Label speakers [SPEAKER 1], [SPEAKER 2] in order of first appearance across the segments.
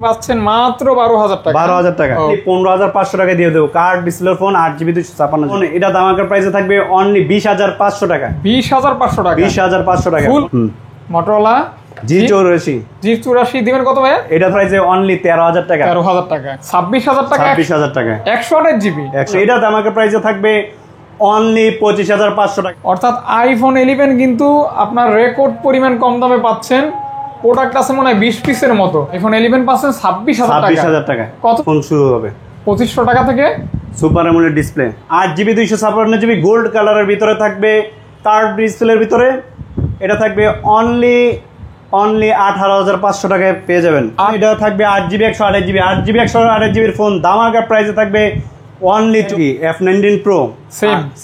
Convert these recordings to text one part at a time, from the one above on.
[SPEAKER 1] পাচ্ছেন মাত্র 12,000 টাকা।
[SPEAKER 2] 12,000 টাকা 15,500 টাকা দিয়ে দেবো। কার্ড ডিসপ্লে ফোন 8GB 256 এটা দামাকার প্রাইসে থাকবে অনলি 20,500 টাকা।
[SPEAKER 1] 20,500 টাকা
[SPEAKER 2] 20,500 টাকা।
[SPEAKER 1] মোটরোলা
[SPEAKER 2] G84
[SPEAKER 1] দিবেন কত ভাই?
[SPEAKER 2] এটা প্রাইসে অনলি 13,000 টাকা।
[SPEAKER 1] 13,000 টাকা 26,000 টাকা
[SPEAKER 2] 26,000 টাকা
[SPEAKER 1] 128GB।
[SPEAKER 2] এটা দামাকার প্রাইসে থাকবে অনলি 25,500 টাকা।
[SPEAKER 1] অর্থাৎ আইফোন 11 কিন্তু আপনার রেকর্ড পরিমাণ কম দামে পাচ্ছেন। প্রোডাক্ট আছে মনে হয় 20 পিসের মতো। আইফোন 11 পাচ্ছেন 26,000
[SPEAKER 2] টাকা।
[SPEAKER 1] কত
[SPEAKER 2] ফোন শুরু হবে
[SPEAKER 1] 2500 টাকা থেকে।
[SPEAKER 2] Super AMOLED display 8GB 256GB gold কালারের ভিতরে থাকবে। কার্ড ডিসপ্লের ভিতরে এটা থাকবে অনলি 18,500 টাকায় পেয়ে যাবেন। এটা থাকবে 8GB 128GB 8GB 128GB phone দামাকা প্রাইসে থাকবে only F19 Pro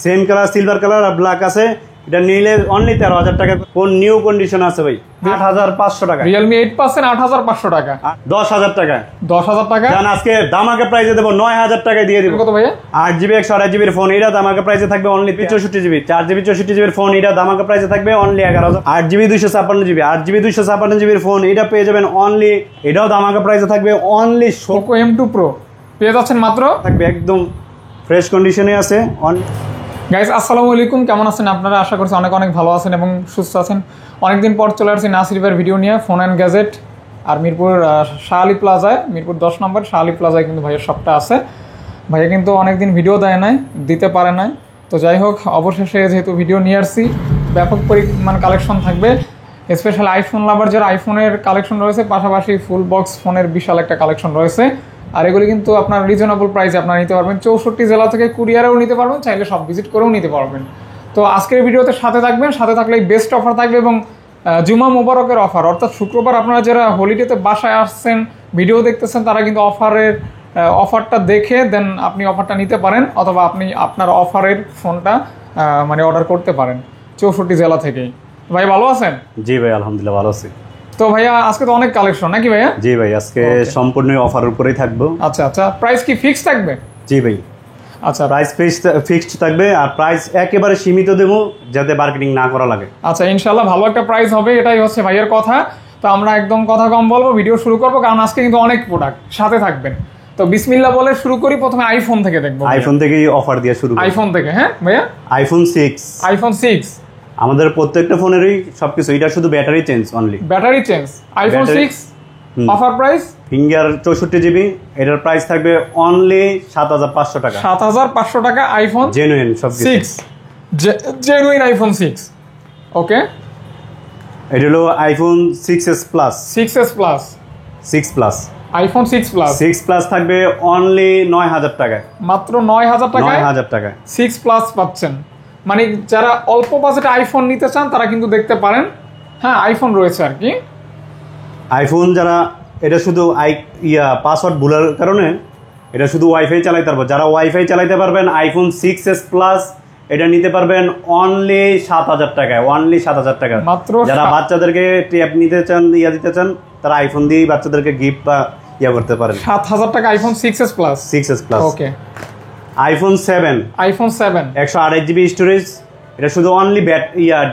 [SPEAKER 2] same colour silver colour আর ব্ল্যাক আছে। এটা নিলে অনলি 13,000 টাকা। কোন নিউ কন্ডিশন আছে ভাই 8,500 টাকা।
[SPEAKER 1] Realme 8 পাচ্ছেন 8,500 টাকা।
[SPEAKER 2] 10,000 টাকা
[SPEAKER 1] 10,000 টাকা
[SPEAKER 2] জান আজকে দামাকা প্রাইসে দেবো 9,000 টাকায় দিয়ে দিব।
[SPEAKER 1] কত ভাইয়া?
[SPEAKER 2] 8GB 128GB ফোন এটা দামাকা প্রাইসে থাকবে only 64GB 4GB 64GB phone এটা দামাকা প্রাইসে থাকবে only 11,000। 8GB 256GB 8GB 256GB phone এটা পেয়ে যাবেন অনলি, এটাও দামাকা প্রাইসে থাকবে অনলি
[SPEAKER 1] Poco M2 Pro পেয়ে যাচ্ছেন মাত্র
[SPEAKER 2] থাকবে একদম ফ্রেশ কন্ডিশনে আছে।
[SPEAKER 1] গাইস আসসালামু আলাইকুম, কেমন আছেন আপনারা? আশা করছি অনেক অনেক ভালো আছেন এবং সুস্থ আছেন। অনেকদিন পর চলে আসছি নাসির ভাইয়ের ভিডিও নিয়ে ফোন অ্যান্ড গ্যাজেট। আর মিরপুর শাহ আলী প্লাজায়, মিরপুর 10 নম্বর শাহ আলী প্লাজায় কিন্তু ভাইয়ের শপটা আছে। ভাইয়া কিন্তু অনেকদিন ভিডিও দেয় নাই, দিতে পারে নাই। তো যাই হোক, অবশেষে যেহেতু ভিডিও নিয়ে আসছি, ব্যাপক পরিমাণ কালেকশন থাকবে। স্পেশাল আইফোন লাভার যারা আইফোনের কালেকশন রয়েছে, পাশাপাশি ফুল বক্স ফোনের বিশাল একটা কালেকশন রয়েছে। আর এগুলি কিন্তু আপনার রিজনেবল প্রাইসে আপনারা নিতে পারবেন। 64 জেলা থেকে কুরিয়ারেও নিতে পারবেন, চাইলে সব ভিজিট করেও নিতে পারবেন। তো আজকের ভিডিওতে সাথে থাকবেন, সাথে থাকলে বেস্ট অফার থাকবে এবং জুমা মোবারকের অফার, অর্থাৎ শুক্রবার আপনারা যারা হলিডেতে বাসায় আসছেন ভিডিও দেখতেছেন তারা কিন্তু অফারটা দেখে দেন আপনি অফারটা নিতে পারেন, অথবা আপনি আপনার অফারের ফোনটা মানে অর্ডার করতে পারেন 64 জেলা থেকেই। ভাই ভালো আছেন?
[SPEAKER 2] জি ভাই আলহামদুলিল্লাহ ভালো আছি।
[SPEAKER 1] তো ভাইয়া আজকে তো অনেক কালেকশন নাকি ভাইয়া?
[SPEAKER 2] জি ভাই আজকে সম্পূর্ণ অফার উপরেই থাকবো।
[SPEAKER 1] আচ্ছা আচ্ছা, প্রাইস কি ফিক্স থাকবে?
[SPEAKER 2] জি ভাই
[SPEAKER 1] আচ্ছা,
[SPEAKER 2] প্রাইস ফিক্সড থাকবে আর প্রাইস একেবারে সীমিত দেবো যাতে মার্কেটিং না করা লাগে।
[SPEAKER 1] আচ্ছা ইনশাআল্লাহ ভালো একটা প্রাইস হবে, এটাই হচ্ছে ভাইয়ের কথা। তো আমরা একদম কথা কম বলবো, ভিডিও শুরু করবো, কারণ আজকে কিন্তু অনেক প্রোডাক্ট সাথে থাকবেন। তো বিসমিল্লাহ বলে শুরু করি। প্রথমে আইফোন থেকে দেখবো।
[SPEAKER 2] আইফোন থেকেই অফার দিয়ে শুরু।
[SPEAKER 1] আইফোন থেকে, হ্যাঁ ভাইয়া।
[SPEAKER 2] আইফোন 6 আমাদের প্রত্যেকটা ফোনেরই সবকিছু, এটা শুধু battery change only.
[SPEAKER 1] Battery change iPhone 6 offer price
[SPEAKER 2] finger 64GB এটার প্রাইস থাকবে অনলি 7,500 টাকা।
[SPEAKER 1] 7,500 টাকা আইফোন
[SPEAKER 2] জেনুইন সবকিছু
[SPEAKER 1] 6 জেনুইন আইফোন 6। ওকে,
[SPEAKER 2] এটা হলো iPhone 6s plus
[SPEAKER 1] 6s plus
[SPEAKER 2] 6 plus
[SPEAKER 1] iPhone 6
[SPEAKER 2] plus থাকবে অনলি 9,000 টাকায়।
[SPEAKER 1] মাত্র 9,000 টাকায়
[SPEAKER 2] 9,000 টাকায়
[SPEAKER 1] 6 প্লাস পাচ্ছেন। মানে যারা অল্প বাজেটে আইফোন নিতে চান তারা কিন্তু দেখতে পারেন। হ্যাঁ আইফোন রয়েছে আর কি।
[SPEAKER 2] আইফোন যারা এটা শুধু পাসওয়ার্ড ভুলার কারণে এটা শুধু ওয়াইফাই চালাইতে পারবে, যারা ওয়াইফাই চালাইতে পারবেন আইফোন 6s প্লাস এটা নিতে পারবেন অনলি 7,000 টাকায়। অনলি 7,000 টাকা
[SPEAKER 1] মাত্র।
[SPEAKER 2] যারা বাচ্চাদেরকে ট্যাব নিতে চান, দিতে চান, তারা আইফোন দিয়েই বাচ্চাদেরকে গিফট বা করতে পারেন।
[SPEAKER 1] 7,000 টাকা আইফোন 6s প্লাস। ওকে,
[SPEAKER 2] আইফোন 7 128GB স্টোরেজ এটা শুধু অনলি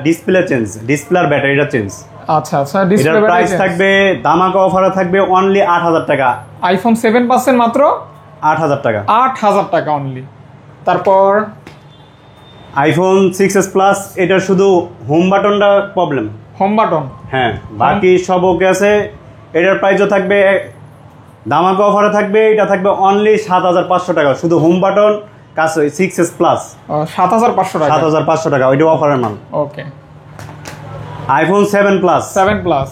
[SPEAKER 2] ডিসপ্লে চেঞ্জ, ডিসপ্লে আর ব্যাটারিটা চেঞ্জ।
[SPEAKER 1] আচ্ছা আচ্ছা, ডিসপ্লে
[SPEAKER 2] এটার প্রাইস থাকবে দামাকা অফারে থাকবে অনলি 8,000 টাকা।
[SPEAKER 1] আইফোন 7 পাচ্ছেন মাত্র
[SPEAKER 2] 8,000 টাকা।
[SPEAKER 1] 8,000 টাকা অনলি। তারপর
[SPEAKER 2] আইফোন 6s প্লাস এটা শুধু হোম বাটনটা প্রবলেম,
[SPEAKER 1] হোম বাটন,
[SPEAKER 2] হ্যাঁ বাকি সব ওকে আছে। এটার প্রাইসও থাকবে দামাকা অফারে থাকবে, এটা থাকবে অনলি 7,500 টাকা। শুধু হোম বাটন কাজ 6s প্লাস
[SPEAKER 1] 7,500 টাকা।
[SPEAKER 2] 7,500 টাকা ওইটা অফারের মাল।
[SPEAKER 1] ওকে,
[SPEAKER 2] আইফোন 7 প্লাস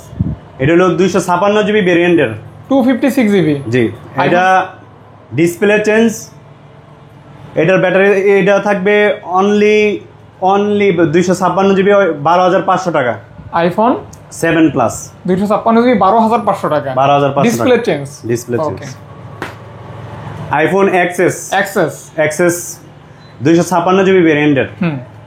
[SPEAKER 2] এটা হলো 256GB ভেরিয়েন্টের
[SPEAKER 1] 256GB।
[SPEAKER 2] জি, এটা ডিসপ্লে চেঞ্জ, এটার ব্যাটারি এটা থাকবে অনলি 256GB 12,500 টাকা।
[SPEAKER 1] আইফোন
[SPEAKER 2] 7 প্লাস
[SPEAKER 1] 256GB 12,500 টাকা।
[SPEAKER 2] 12,500
[SPEAKER 1] ডিসপ্লে চেঞ্জ,
[SPEAKER 2] ওকে। আইফোন XS 256GB ভেরিয়েন্টের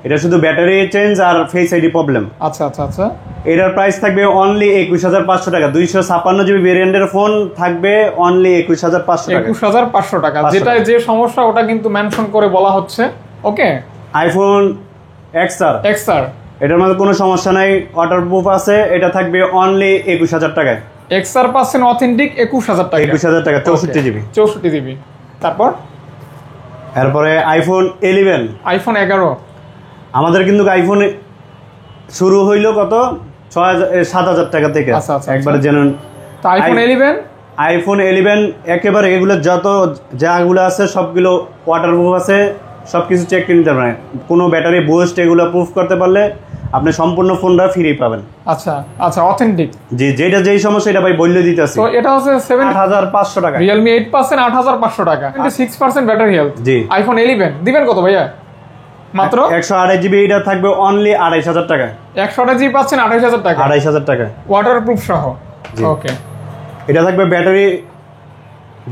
[SPEAKER 2] এটা শুধু ব্যাটারি চেঞ্জ আর ফেস আইডি প্রবলেম।
[SPEAKER 1] আচ্ছা আচ্ছা আচ্ছা,
[SPEAKER 2] এটার প্রাইস থাকবে অনলি 21,500 টাকা। 256GB ভেরিয়েন্টের ফোন থাকবে অনলি 21,500 টাকা।
[SPEAKER 1] 21,500 টাকা, যেটা যে সমস্যা ওটা কিন্তু মেনশন করে বলা হচ্ছে। ওকে,
[SPEAKER 2] আইফোন XR এটার মধ্যে কোনো সমস্যা নাই, ওয়াটারপ্রুফ আছে, এটা থাকবে অনলি 21,000 টাকায়।
[SPEAKER 1] এক্সআর পাচ্ছেন অথেন্টিক 21000 টাকা।
[SPEAKER 2] 21000 টাকা 64 জিবি।
[SPEAKER 1] 64 জিবি। তারপর
[SPEAKER 2] এরপরে আইফোন 11।
[SPEAKER 1] আইফোন 11
[SPEAKER 2] আমাদের কিন্তু আইফোন শুরু হইলো কত 7000 টাকা থেকে।
[SPEAKER 1] আচ্ছা, আচ্ছা,
[SPEAKER 2] একবারে জেনুইন।
[SPEAKER 1] তো আইফোন 11
[SPEAKER 2] আইফোন 11 একেবারে এগুলো যত যাগুলো আছে সবগুলো ওয়াটারপ্রুফ আছে, সবকিছু চেক করে নিতে পারেন। কোনো ব্যাটারি বুস্ট এগুলো প্রুফ করতে পারলে আপনি সম্পূর্ণ ফোনটা ফ্রি পাবেন।
[SPEAKER 1] আচ্ছা আচ্ছা, অথেন্টিক।
[SPEAKER 2] জি, যেটা যেই সমস্যা এটা ভাই বললে দিতেছি।
[SPEAKER 1] তো এটা হচ্ছে
[SPEAKER 2] 8500 টাকা।
[SPEAKER 1] Realme 8% 8500 টাকা, 26% ব্যাটারি হেলথ।
[SPEAKER 2] জি।
[SPEAKER 1] আইফোন 11 দিবেন কত ভাইয়া? মাত্র
[SPEAKER 2] 128 জিবি। এটা থাকবে অনলি 2500 টাকা।
[SPEAKER 1] 128 জিবি পাচ্ছেন 28000 টাকা,
[SPEAKER 2] 2500 টাকা
[SPEAKER 1] ওয়াটারপ্রুফ সহ।
[SPEAKER 2] জি।
[SPEAKER 1] ওকে।
[SPEAKER 2] এটা থাকবে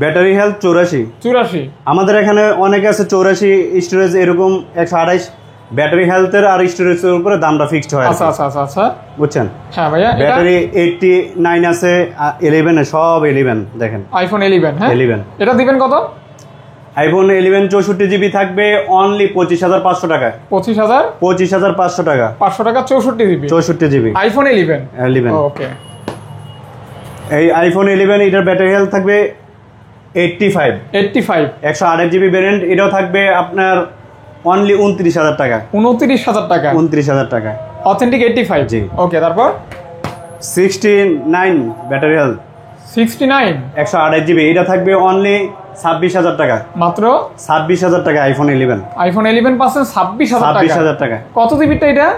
[SPEAKER 2] ব্যাটারি হেলথ 84। আমাদের এখানে অনেকে আছে 84 স্টোরেজ, এরকম 128 ব্যাটারি হেলথের আর স্টোরেজের উপরে দামটা ফিক্সড হয়।
[SPEAKER 1] আচ্ছা আচ্ছা আচ্ছা আচ্ছা,
[SPEAKER 2] বুঝছেন?
[SPEAKER 1] হ্যাঁ ভাইয়া।
[SPEAKER 2] ব্যাটারি 89 আছে, 11 এ সব 11 দেখেন।
[SPEAKER 1] আইফোন 11, হ্যাঁ
[SPEAKER 2] 11
[SPEAKER 1] এটা দিবেন কত?
[SPEAKER 2] আইফোন 11 64 জিবি থাকবে অনলি 25500 টাকা।
[SPEAKER 1] 25500
[SPEAKER 2] টাকা।
[SPEAKER 1] 500 টাকা 64 জিবি।
[SPEAKER 2] 64 GB
[SPEAKER 1] iPhone 11। ওকে।
[SPEAKER 2] এই আইফোন 11 এটার ব্যাটারি হেলথ থাকবে 85। 128 জিবি ভ্যারিয়েন্ট। এটাও থাকবে আপনার অনলি 29000 টাকা।
[SPEAKER 1] 29000 টাকা।
[SPEAKER 2] 29000 টাকা।
[SPEAKER 1] অথেন্টিক 85।
[SPEAKER 2] জি।
[SPEAKER 1] ওকে, তারপর
[SPEAKER 2] 69 ব্যাটারি হেলথ
[SPEAKER 1] 69
[SPEAKER 2] 128 জিবি। এটা থাকবে অনলি 26000 টাকা।
[SPEAKER 1] মাত্র
[SPEAKER 2] 26000 টাকা আইফোন 11।
[SPEAKER 1] আইফোন 11 পাচ্ছেন 26000 টাকা।
[SPEAKER 2] 26000 টাকা।
[SPEAKER 1] কত জিবিটা এটা?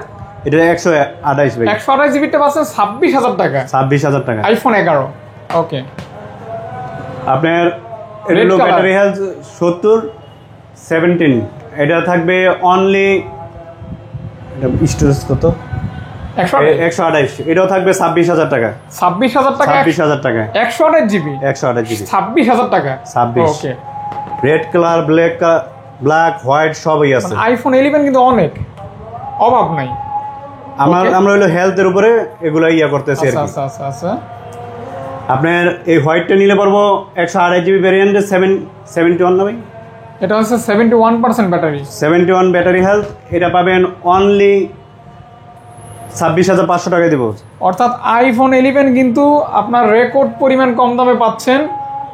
[SPEAKER 2] এটা 128 ভাই।
[SPEAKER 1] 128 জিবিটা পাচ্ছেন 26000 টাকা।
[SPEAKER 2] 26000 টাকা
[SPEAKER 1] আইফোন 11। ওকে।
[SPEAKER 2] আপনার এগুলো ব্যাটারি হেলথ 17। এটা থাকবে অনলি স্টোরেজ কত 128। এটাও থাকবে 26000 টাকা।
[SPEAKER 1] 26000 টাকা।
[SPEAKER 2] 26000 টাকা
[SPEAKER 1] 128 জিবি।
[SPEAKER 2] 128 জিবি
[SPEAKER 1] 26000 টাকা।
[SPEAKER 2] 26।
[SPEAKER 1] ওকে।
[SPEAKER 2] রেড কালার, ব্ল্যাক, হোয়াইট সবই আছে।
[SPEAKER 1] আইফোন 11 কিন্তু অনেক, অভাব নাই।
[SPEAKER 2] আমরা হলো হেলথের উপরে এগুলো করতেছি আর কি।
[SPEAKER 1] আচ্ছা আচ্ছা আচ্ছা।
[SPEAKER 2] আপনার এই হোয়াইটটা নিলে পারবো 128 জিবি ভ্যারিয়েন্টে 71 না ভাই?
[SPEAKER 1] এটা হচ্ছে 71% ব্যাটারি।
[SPEAKER 2] 71 battery health. এটা পাবেন অনলি 26500 টাকায় দেবো।
[SPEAKER 1] অর্থাৎ আইফোন 11 কিন্তু আপনার রেকর্ড পরিমাণ কম দামে পাচ্ছেন।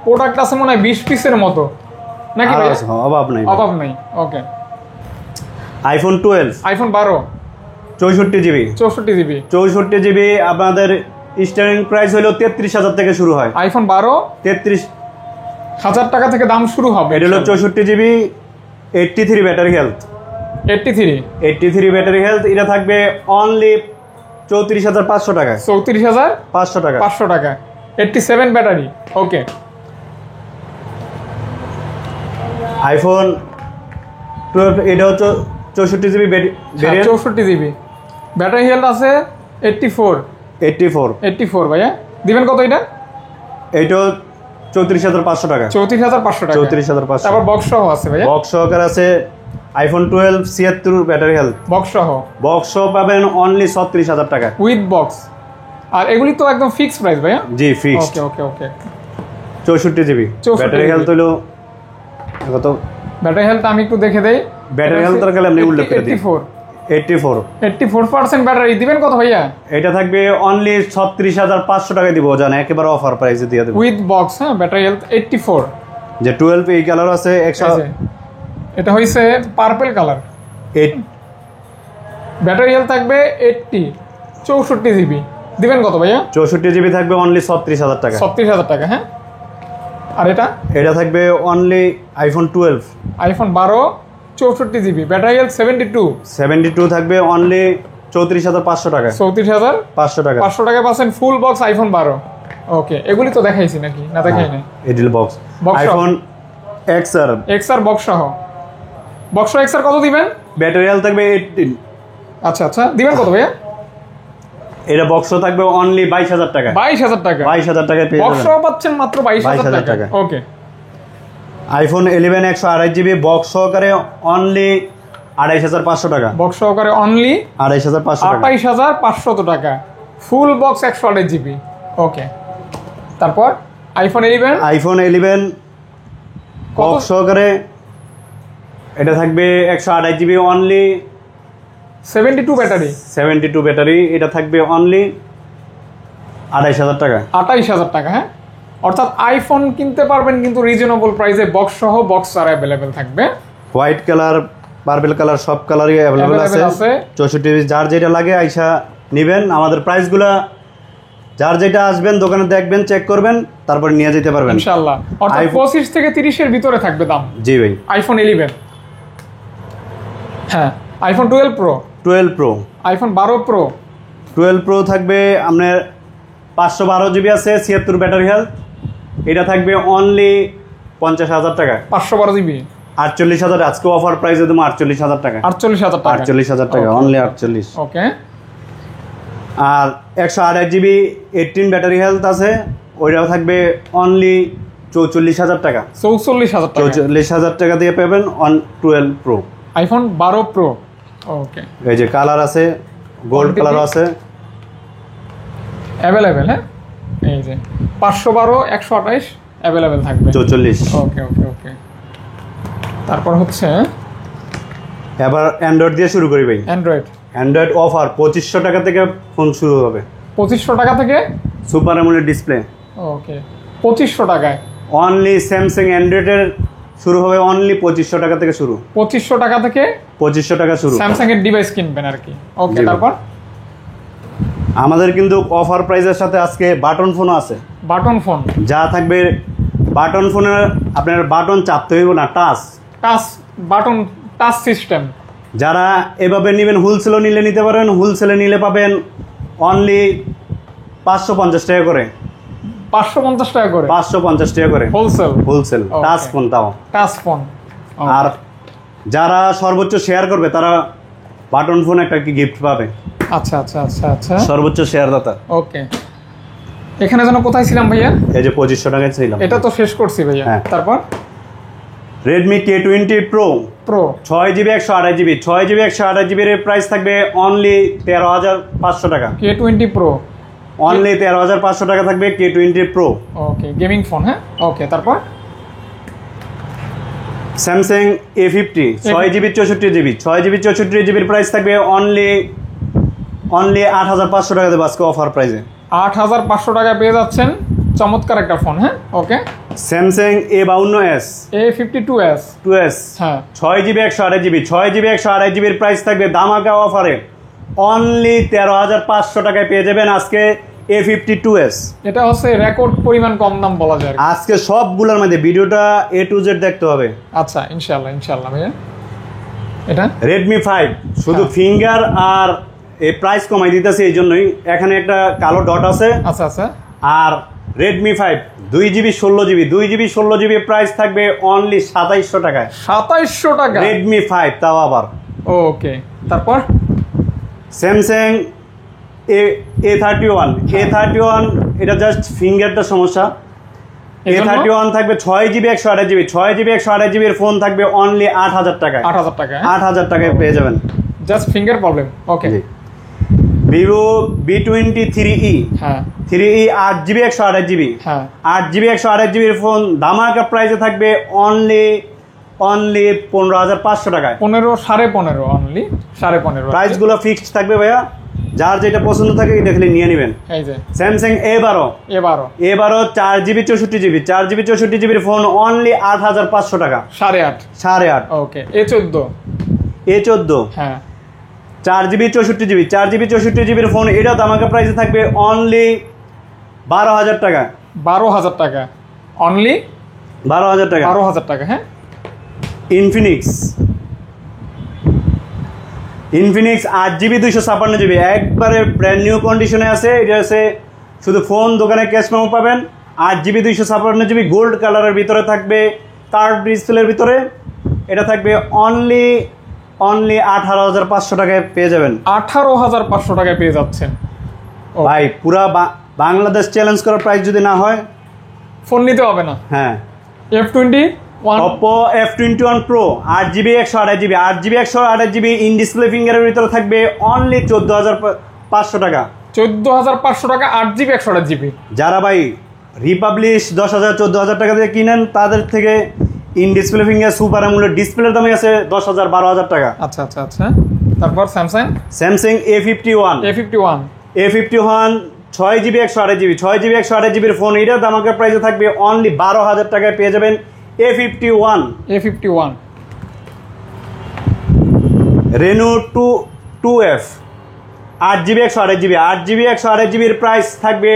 [SPEAKER 1] প্রোডাক্ট আছে মনে হয় 20 পিসের মতো নাকি ভাই?
[SPEAKER 2] অভাব নাই।
[SPEAKER 1] ওকে।
[SPEAKER 2] আইফোন 12।
[SPEAKER 1] IPhone 12
[SPEAKER 2] 64 GB. 64 জিবি আপনাদের স্টার্টিং প্রাইস হলো 33000 থেকে শুরু হয়।
[SPEAKER 1] আইফোন 12
[SPEAKER 2] 33000
[SPEAKER 1] টাকা থেকে দাম শুরু হবে।
[SPEAKER 2] এটা হলো 64 GB 83 battery health. 83 battery health. এটা থাকবে অনলি 34500 টাকা।
[SPEAKER 1] 34500
[SPEAKER 2] টাকা।
[SPEAKER 1] 500 টাকা 87 ব্যাটারি। ওকে।
[SPEAKER 2] আইফোন 12 এটা হচ্ছে 64 GB variant.
[SPEAKER 1] 64 GB battery health আছে 84 ভাইয়া দিবেন কত এটা?
[SPEAKER 2] এইটা 34500 টাকা।
[SPEAKER 1] 34500 টাকা।
[SPEAKER 2] 34500।
[SPEAKER 1] তারপর বক্স সহ আছে ভাইয়া।
[SPEAKER 2] বক্স সহকারে আছে আইফোন 12 76 ব্যাটারি হেলথ।
[SPEAKER 1] বক্স
[SPEAKER 2] সহ পাবেন অনলি 36000 টাকা
[SPEAKER 1] উইথ বক্স। আর এগুলি তো একদম ফিক্সড প্রাইস ভাইয়া?
[SPEAKER 2] জি, ফিক্সড।
[SPEAKER 1] ওকে।
[SPEAKER 2] 64 জিবি ব্যাটারি হেলথ হলো কত? ব্যাটারি হেলথ আমি একটু দেখে দেই। ব্যাটারি হেলথ এর কালে আপনি উল্লেখ করে দিন।
[SPEAKER 1] 84% ব্যাটারি দিবেন কত ভাইয়া?
[SPEAKER 2] এটা থাকবে অনলি 36500 টাকা দিব। জান একেবারে অফার প্রাইসে দিয়ে দেব
[SPEAKER 1] উইথ বক্স। হ্যাঁ, ব্যাটারি হেলথ 84।
[SPEAKER 2] যে 12 এই কালার আছে 100।
[SPEAKER 1] এটা হইছে পার্পল কালার।
[SPEAKER 2] 8
[SPEAKER 1] ব্যাটারি হেলথ থাকবে 80। 64 জিবি দিবেন কত ভাইয়া?
[SPEAKER 2] 64 জিবি থাকবে অনলি 36000 টাকা।
[SPEAKER 1] 36000 টাকা। হ্যাঁ। আর এটা
[SPEAKER 2] থাকবে only iPhone 12।
[SPEAKER 1] IPhone 12 64 GB battery health
[SPEAKER 2] 72 থাকবে অনলি 34500 টাকা।
[SPEAKER 1] 34500 টাকা। 500 টাকা পাচ্ছেন ফুল বক্স আইফোন 12। ওকে। এগুলি তো দেখাইছি নাকি? না দেখাই নাই।
[SPEAKER 2] এডিল box iPhone XR
[SPEAKER 1] box XR কত দিবেন?
[SPEAKER 2] ব্যাটারি হেলথ থাকবে 18।
[SPEAKER 1] আচ্ছা দিবেন কত ভাইয়া?
[SPEAKER 2] এটা বক্স থাকবে অনলি 22000 টাকা।
[SPEAKER 1] 22000 টাকা।
[SPEAKER 2] 22000 টাকায় পেয়ে যাবেন।
[SPEAKER 1] বক্স পাচ্ছেন মাত্র 22000 টাকা। ওকে।
[SPEAKER 2] আইফোন 11 128 জিবি বক্স সহকারে অনলি 28500 টাকা।
[SPEAKER 1] বক্স সহকারে অনলি
[SPEAKER 2] 28500
[SPEAKER 1] টাকা। Full box 128 GB. ওকে। তারপর আইফোন 11
[SPEAKER 2] বক্স সহকারে এটা থাকবে 128 জিবি অনলি
[SPEAKER 1] 72 ব্যাটারি।
[SPEAKER 2] 72 ব্যাটারি। এটা থাকবে অনলি 28000 টাকা।
[SPEAKER 1] 28000 টাকা, হ্যাঁ। অর্থাৎ আইফোন কিনতে পারবেন কিন্তু রিজনেবল প্রাইসে, বক্স সহ, বক্স আর অ্যাভেলেবেল থাকবে।
[SPEAKER 2] হোয়াইট কালার, পার্পল কালার সব কালারই অ্যাভেলেবেল আছে। 64 জিবি যার যেটা লাগে আইসা নেবেন। আমাদের প্রাইসগুলা যার যেটা আসবেন দোকানে দেখবেন, চেক করবেন, তারপর নিয়ে যেতে পারবেন
[SPEAKER 1] ইনশাআল্লাহ। অর্থাৎ 25 থেকে 30 এর ভিতরে থাকবে দাম।
[SPEAKER 2] জি ভাই।
[SPEAKER 1] আইফোন 11, হ্যাঁ, iPhone 12 pro,
[SPEAKER 2] 12 pro,
[SPEAKER 1] iPhone 12 pro.
[SPEAKER 2] 12 pro থাকবে আপনার 512 জিবি আছে, 76 ব্যাটারি হেলথ। এটা থাকবে অনলি 50,000 টাকা।
[SPEAKER 1] 512 জিবি
[SPEAKER 2] 48,000 আজকে অফার প্রাইসে দেবো 48,000 টাকা।
[SPEAKER 1] 48,000 টাকা,
[SPEAKER 2] 48,000 টাকা, অনলি 48।
[SPEAKER 1] ওকে।
[SPEAKER 2] আর 128 জিবি 18 ব্যাটারি হেলথ আছে, ওইটাও থাকবে অনলি 44,000 টাকা।
[SPEAKER 1] 44,000 টাকা,
[SPEAKER 2] 44,000 টাকা দিয়ে পাবেন অন 12 প্রো।
[SPEAKER 1] আইফোন 12 প্রো, ওকে।
[SPEAKER 2] এই যে কালার আছে, গোল্ড কালারও আছে
[SPEAKER 1] অ্যাভেলেবেল, হ্যাঁ। এই যে 512, 128 অ্যাভেলেবেল থাকবে।
[SPEAKER 2] 44।
[SPEAKER 1] ওকে ওকে ওকে। তারপর হচ্ছে
[SPEAKER 2] এবার অ্যান্ড্রয়েড দিয়ে শুরু করি ভাই।
[SPEAKER 1] অ্যান্ড্রয়েড
[SPEAKER 2] অফার 2500 টাকা থেকে ফোন শুরু হবে।
[SPEAKER 1] 2500 টাকা থেকে
[SPEAKER 2] সুপার অ্যামোলেড ডিসপ্লে।
[SPEAKER 1] ওকে, 2500 টাকায়
[SPEAKER 2] অনলি স্যামসাং অ্যান্ড্রয়েডের শুরু হবে অনলি 2500 টাকা থেকে শুরু।
[SPEAKER 1] 2500 টাকা থেকে
[SPEAKER 2] 2500 টাকা শুরু।
[SPEAKER 1] স্যামসাং এর ডিভাইস কিনবেন আর কি। ওকে, তারপর
[SPEAKER 2] আমাদের কিন্তু অফার প্রাইসের সাথে আজকে বাটন ফোনও আছে।
[SPEAKER 1] বাটন ফোন
[SPEAKER 2] যা থাকবে বাটন ফোনের আপনার বাটন চাপতে হইব না, টাচ
[SPEAKER 1] বাটন টাচ সিস্টেম।
[SPEAKER 2] যারা এভাবে নেবেন, হোলসেলও নিলে নিতে পারেন, হোলসেলে নিলে পাবেন অনলি 550 টাকা করে।
[SPEAKER 1] 550 টাকা করে,
[SPEAKER 2] 550 টাকা করে হোলসেল টাচ ফোন, তাও
[SPEAKER 1] টাচ ফোন।
[SPEAKER 2] আর যারা সর্বোচ্চ শেয়ার করবে তারা বাটন ফোন একটা কি গিফট পাবে।
[SPEAKER 1] আচ্ছা আচ্ছা আচ্ছা আচ্ছা,
[SPEAKER 2] সর্বোচ্চ শেয়ারদাতা।
[SPEAKER 1] ওকে। এখানে যেন কোথায় ছিলাম ভাইয়া?
[SPEAKER 2] এই যে 2500 টাকায় ছিলাম,
[SPEAKER 1] এটা তো শেষ করছি ভাইয়া। তারপর
[SPEAKER 2] Redmi K20 pro 6GB 128GB 6GB 128GB এর প্রাইস থাকবে অনলি 13,500 টাকা।
[SPEAKER 1] K20 প্রো
[SPEAKER 2] অনলি 13,500 টাকা থাকবে K20 প্রো।
[SPEAKER 1] ওকে, গেমিং ফোন, হ্যাঁ। ওকে, তারপর
[SPEAKER 2] Samsung A50 6GB 64GB 6GB 64GB এর প্রাইস থাকবে অনলি 8,500 টাকা দেবো আজকে অফার প্রাইসে।
[SPEAKER 1] 8,500 টাকা পেয়ে যাচ্ছেন চমৎকার একটা ফোন, হ্যাঁ। ওকে,
[SPEAKER 2] স্যামসাং A52s
[SPEAKER 1] 2s, হ্যাঁ,
[SPEAKER 2] 6GB 128GB 6GB 128GB এর প্রাইস থাকবে ধামাকা অফারে অনলি 13,500 টাকায় পেয়ে যাবেন আজকে A52s।
[SPEAKER 1] এটা হচ্ছে রেকর্ড পরিমাণ কম দাম বলা যায়
[SPEAKER 2] আজকে সবগুলোর মধ্যে ভিডিওটা A to Z দেখতে হবে।
[SPEAKER 1] আচ্ছা, ইনশাআল্লাহ ভাইয়া। এটা
[SPEAKER 2] Redmi 5 শুধু ফিঙ্গার আর এই প্রাইস কমাই দিতেছে, এই জন্যই এখানে একটা কালো ডট আছে।
[SPEAKER 1] আচ্ছা আচ্ছা।
[SPEAKER 2] আর Redmi 5 2GB 16GB প্রাইস থাকবে অনলি 2700 টাকায়।
[SPEAKER 1] 2700 টাকা
[SPEAKER 2] Redmi 5, তাও আবার।
[SPEAKER 1] ওকে, তারপর
[SPEAKER 2] স্যামসাং A31 এটা জাস্ট ফিঙ্গারটা সমস্যা। A31 থাকবে 6GB 128GB এর ফোন থাকবে অনলি 8,000 টাকায়। 8,000 টাকায় পেয়ে যাবেন,
[SPEAKER 1] জাস্ট ফিঙ্গার প্রবলেম। ওকে,
[SPEAKER 2] Vivo V20 3E,
[SPEAKER 1] হ্যাঁ,
[SPEAKER 2] 3E 8GB 128GB,
[SPEAKER 1] হ্যাঁ,
[SPEAKER 2] 8GB 128GB এর ফোন ধামাকা প্রাইসে থাকবে অনলি 15,500 টাকায়।
[SPEAKER 1] 15.5 অনলি 15.5।
[SPEAKER 2] প্রাইসগুলো ফিক্সড থাকবে ভাইয়া, যার যেটা পছন্দ থাকে এটা খালি নিয়ে নেবেন।
[SPEAKER 1] এই যে
[SPEAKER 2] স্যামসাং A12 4GB 64GB এর ফোন অনলি 8,500 টাকা। 8.5।
[SPEAKER 1] ওকে, A14,
[SPEAKER 2] হ্যাঁ, 4GB 64GB এর ফোন, এটা ধামাকা প্রাইসে থাকবে অনলি 12,000 টাকা।
[SPEAKER 1] 12,000 টাকা অনলি,
[SPEAKER 2] 12,000 টাকা।
[SPEAKER 1] 12,000 টাকা, হ্যাঁ।
[SPEAKER 2] ইনফিনিক্স 8GB 256GB একবারে ব্র্যান্ড নিউ কন্ডিশনে আছে। এটা আছে শুধু ফোন, দোকানে ক্যাশ মেমো পাবেন। 8GB 256GB গোল্ড কালারের ভিতরে থাকবে, কার্ভ ডিসপ্লের ভিতরে। এটা থাকবে অনলি 18,500 টাকায় পেয়ে যাবেন।
[SPEAKER 1] 18,500 টাকায় পেয়ে যাচ্ছেন
[SPEAKER 2] ভাই। পুরা বাংলাদেশ চ্যালেঞ্জ করার প্রাইস যদি না হয়,
[SPEAKER 1] ফোন নিতে হবে না।
[SPEAKER 2] হ্যাঁ,
[SPEAKER 1] Oppo
[SPEAKER 2] F21 Pro 8GB 128GB in display ফিঙ্গারের ভিতরে থাকবে অনলি 14,500 টাকা।
[SPEAKER 1] 14,500 টাকা 8GB 128GB।
[SPEAKER 2] যারা ভাই রিপাবলিশ 10,000 14,000 টাকা দিয়ে কিনেন, তাদের থেকে in display finger super AMOLED ডিসপ্লের দামে আছে 10,000 12,000 টাকা।
[SPEAKER 1] আচ্ছা আচ্ছা আচ্ছা। তারপর Samsung
[SPEAKER 2] A51 6GB 128GB 6GB 128GBর ফোন এটা দামাকা প্রাইসে থাকবে অনলি 12,000 টাকায় পেয়ে যাবেন A51
[SPEAKER 1] A51
[SPEAKER 2] Reno 2F 8GB 128GB 8GB 128GBর প্রাইস থাকবে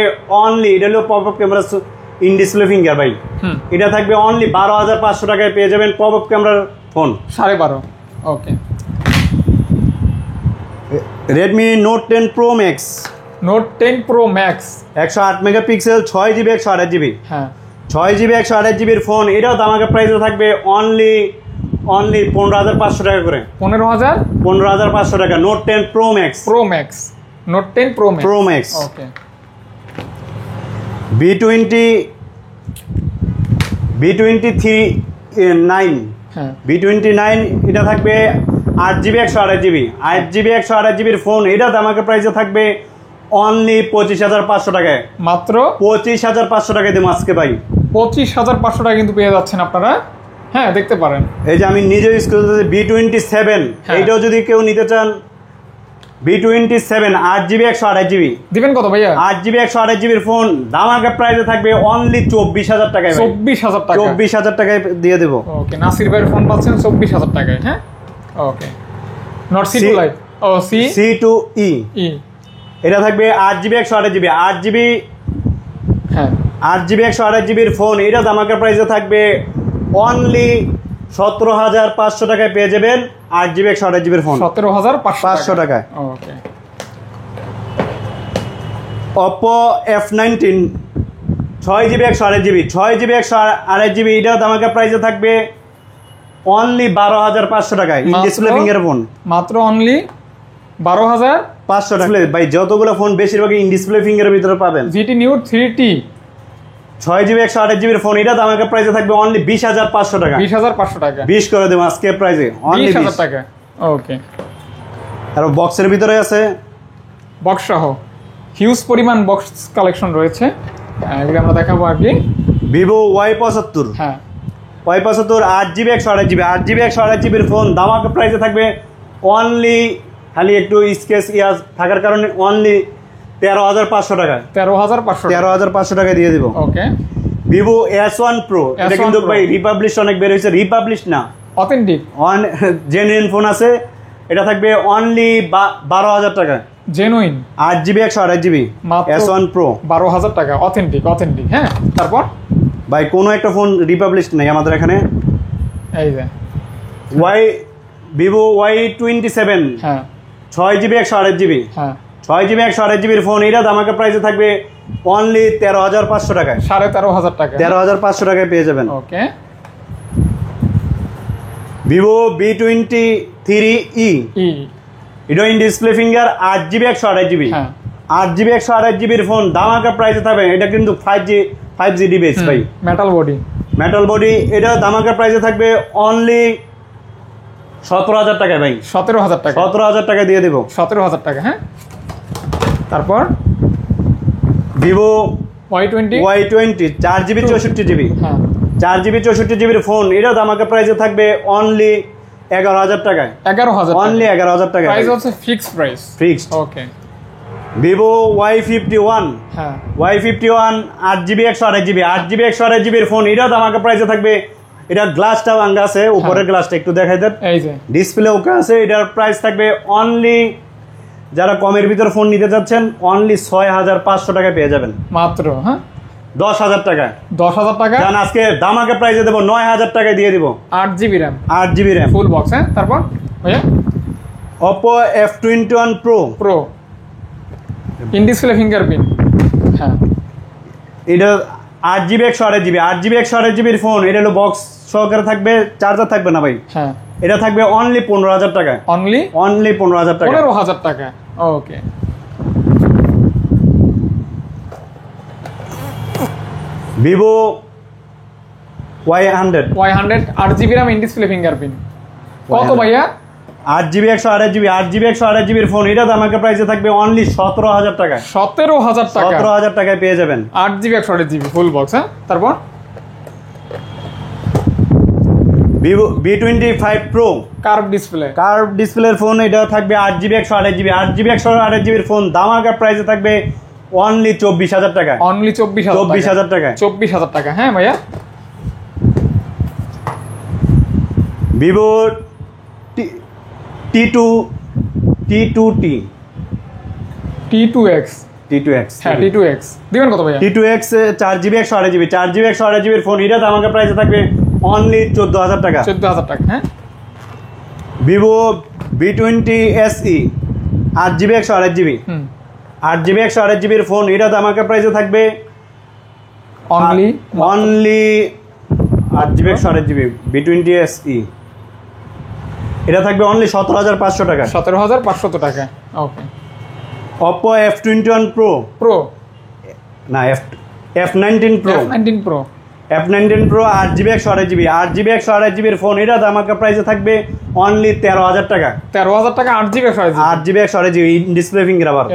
[SPEAKER 2] অনলি, এটা হলো pop up camera in display finger ভাই, এটা থাকবে অনলি 12,500 টাকায় পেয়ে যাবেন পপ আপ ক্যামেরার phone
[SPEAKER 1] 12.5। Okay.
[SPEAKER 2] Redmi Note 10 Pro Max
[SPEAKER 1] Note 10 Pro Max
[SPEAKER 2] 108 megapixel 6GB 128GB
[SPEAKER 1] হ্যাঁ
[SPEAKER 2] 6GB 128GBর ফোন এটাও দামাকা প্রাইসে থাকবে অনলি 15,500 টাকা করে 15,500 টাকা note 10 Pro Max
[SPEAKER 1] Note 10 Pro Max ওকে।
[SPEAKER 2] B29
[SPEAKER 1] হ্যাঁ
[SPEAKER 2] B29 এটা থাকবে 8GB 128GBর ফোন এটা দামাকা প্রাইসে থাকবে অনলি 25,500 টাকায়,
[SPEAKER 1] মাত্র
[SPEAKER 2] 25,500 টাকায় দেবো আজকে ভাই।
[SPEAKER 1] 25,500 টাকা কিন্তু পেয়ে যাচ্ছেন আপনারা। হ্যাঁ দেখতে পারেন,
[SPEAKER 2] এই যে আমি নিজে ইউজ করতেছি B27 এইটাও যদি কেউ নিতে চান B27 8GB 128GB
[SPEAKER 1] দিবেন কত ভাইয়া?
[SPEAKER 2] 8GB 128GBর ফোন দামাকা প্রাইসে থাকবে অনলি 24,000 টাকায়।
[SPEAKER 1] 24,000 টাকা
[SPEAKER 2] 24,000 টাকায় দিয়ে দেবো।
[SPEAKER 1] ওকে, নাসির ভাইয়ের ফোন পাচ্ছেন 24,000 টাকায়। হ্যাঁ ওকে। Not C2 light O
[SPEAKER 2] C2E এটা থাকবে 8GB 128GB 8GB
[SPEAKER 1] হ্যাঁ
[SPEAKER 2] 8GB 128GBর ফোন এটা দামাকা প্রাইসে থাকবে অনলি 17,500 টাকায় পেয়ে যাবেন 8GB 128GBর ফোন
[SPEAKER 1] 17,500
[SPEAKER 2] টাকায়।
[SPEAKER 1] ওকে।
[SPEAKER 2] Oppo F19 6GB 128GB এটাও দামাকা প্রাইসে থাকবে অনলি 12,500 টাকায় ইন ডিসপ্লে ফিঙ্গার ফোন,
[SPEAKER 1] মাত্র অনলি 12,500
[SPEAKER 2] টাকা ভাই। যতগুলো ফোন বেশিরভাগই ইন ডিসপ্লে ফিঙ্গারের ভিতরে পাবেন।
[SPEAKER 1] GT Neo 3T
[SPEAKER 2] 6GB 128GBর ফোন এটা দামাকা প্রাইসে থাকবে অনলি 20,500 টাকা
[SPEAKER 1] 20,500 টাকা
[SPEAKER 2] 20 করে দেবো আজকে প্রাইসে অনলি
[SPEAKER 1] 20,000 টাকা। ওকে।
[SPEAKER 2] আর বক্সের ভিতরে আছে
[SPEAKER 1] বক্স সহ হিউজ পরিমাণ বক্স কালেকশন রয়েছে, এগুলো আমরা দেখাবো আর কি।
[SPEAKER 2] Vivo Y75
[SPEAKER 1] হ্যাঁ
[SPEAKER 2] Y75 8GB 128GBর ফোন দামাকা প্রাইসে থাকবে অনলি, খালি একটু স্কেচ থাকার কারণে অনলি 13,500 টাকা 13,500 টাকা দিয়ে দিব।
[SPEAKER 1] ওকে।
[SPEAKER 2] Vivo S1 Pro এটা কিন্তু ভাই রিপাবলিশ অনেক বের হয়েছে, রিপাবলিশ না
[SPEAKER 1] অথেন্টিক
[SPEAKER 2] জেনুইন ফোন আছে, এটা থাকবে অনলি 12,000 টাকা
[SPEAKER 1] genuine
[SPEAKER 2] 8GB 128GB S1 Pro
[SPEAKER 1] 12,000 টাকা অথেন্টিক। হ্যাঁ তারপর
[SPEAKER 2] ভাই কোনো একটা ফোন রিপাবলিশ নেই আমাদের এখানে।
[SPEAKER 1] এই যে
[SPEAKER 2] Vivo Y27
[SPEAKER 1] হ্যাঁ
[SPEAKER 2] 6GB 128GB
[SPEAKER 1] হ্যাঁ
[SPEAKER 2] 6GB 128GBর ফোন এটা দামাকা প্রাইসে থাকবে অনলি 13,500 টাকায়
[SPEAKER 1] 13,500 টাকা
[SPEAKER 2] 13,500 টাকায় পেয়ে যাবেন।
[SPEAKER 1] ওকে।
[SPEAKER 2] Vivo B23E এটা in display finger 8GB 128GB
[SPEAKER 1] হ্যাঁ
[SPEAKER 2] 8GB 128GBর ফোন দামাকা প্রাইসে থাকবে, এটা কিন্তু 5G ডিভাইস ভাই, মেটাল বডি এটা দামাকা প্রাইসে থাকবে অনলি 17,000 টাকায় ভাই
[SPEAKER 1] 17,000 টাকা
[SPEAKER 2] 17,000 টাকা দিয়ে দেবো
[SPEAKER 1] 17,000 টাকা। হ্যাঁ তারপর
[SPEAKER 2] Vivo
[SPEAKER 1] Y20
[SPEAKER 2] 4GB 64GB
[SPEAKER 1] হ্যাঁ
[SPEAKER 2] 4GB 64GBর ফোন এটাও দামাকা প্রাইসে থাকবে অনলি 11,000 টাকায়
[SPEAKER 1] 11,000
[SPEAKER 2] অনলি 11,000 টাকা
[SPEAKER 1] প্রাইস হচ্ছে ফিক্সড প্রাইস। ওকে।
[SPEAKER 2] Vivo Y51
[SPEAKER 1] হ্যাঁ
[SPEAKER 2] Y51 8GB 128GBর ফোন এটাও দামাকা প্রাইসে থাকবে, এটা গ্লাসটা ভাঙা আছে, উপরের গ্লাসটা একটু দেখাই দেন,
[SPEAKER 1] এই যে
[SPEAKER 2] ডিসপ্লে ওকে আছে, এটার প্রাইস থাকবে অনলি, যারা কমের ভিতর ফোন নিতে যাচ্ছেন অনলি 6,500 টাকায় পেয়ে যাবেন
[SPEAKER 1] মাত্র। হ্যাঁ
[SPEAKER 2] 10,000 টাকায়
[SPEAKER 1] 10,000 টাকা
[SPEAKER 2] জান আজকে দামাকা প্রাইসে দেবো 9,000 টাকায় দিয়ে দিব
[SPEAKER 1] 8GB RAM
[SPEAKER 2] 8GB RAM
[SPEAKER 1] full box. হ্যাঁ তারপর ভাইয়া
[SPEAKER 2] Oppo F21 Pro
[SPEAKER 1] in display fingerprint. হ্যাঁ
[SPEAKER 2] এটা 8GB 128GBর ফোন, এটা হলো বক্স সহকারে থাকবে, চার্জার থাকবে না ভাই।
[SPEAKER 1] হ্যাঁ
[SPEAKER 2] এটা থাকবে অনলি 15,000 টাকায়
[SPEAKER 1] অনলি
[SPEAKER 2] 15,000 টাকা
[SPEAKER 1] 15,000 টাকা। ওকে।
[SPEAKER 2] Vivo Y100
[SPEAKER 1] 8GB RAM in display fingerprint কত ভাইয়া?
[SPEAKER 2] 8GB 128GBর ফোন এটা দামাকা প্রাইসে থাকবে অনলি 17,000 টাকা
[SPEAKER 1] 17,000 টাকা
[SPEAKER 2] 17,000 টাকায় পেয়ে যাবেন
[SPEAKER 1] 8GB 128GB ফুল বক্স। হ্যাঁ তারপর
[SPEAKER 2] Vivo B25 Pro
[SPEAKER 1] কার্ভ ডিসপ্লের
[SPEAKER 2] ফোন এটা থাকবে 8GB 128GB 8GB 128GBর ফোন দামাকা প্রাইসে থাকবে অনলি 24,000 টাকা।
[SPEAKER 1] অনলি
[SPEAKER 2] 24,000 টাকা।
[SPEAKER 1] 24,000 টাকা। হ্যাঁ ভাইয়া,
[SPEAKER 2] Vivo T2 T2T
[SPEAKER 1] T2X।
[SPEAKER 2] T2X
[SPEAKER 1] হ্যাঁ T2X দিবেন কত ভাইয়া?
[SPEAKER 2] T2X 4GB 128GB 4GB 128GB এর ফোন, এটা আমাকে প্রাইসে থাকবে অনলি 14,000 টাকা।
[SPEAKER 1] 14,000 টাকা। হ্যাঁ,
[SPEAKER 2] Vivo V20 SE 8GB 128GB 8GB 128GB এর ফোন, এটা আমাকে প্রাইসে থাকবে
[SPEAKER 1] only
[SPEAKER 2] 8GB 128GB V20 SE, এটা থাকবে অনলি 17,500 টাকা।
[SPEAKER 1] 17,500 টাকা। ওকে।
[SPEAKER 2] Oppo F21 Pro
[SPEAKER 1] প্রো
[SPEAKER 2] না F19 Pro
[SPEAKER 1] F19 Pro
[SPEAKER 2] F19 Pro 8GB 128GB 8GB 128GB এর ফোন, এটা আমাকে প্রাইসে থাকবে অনলি 13,000 টাকা।
[SPEAKER 1] 13,000 টাকা 8GB
[SPEAKER 2] 8GB 128GB display finger.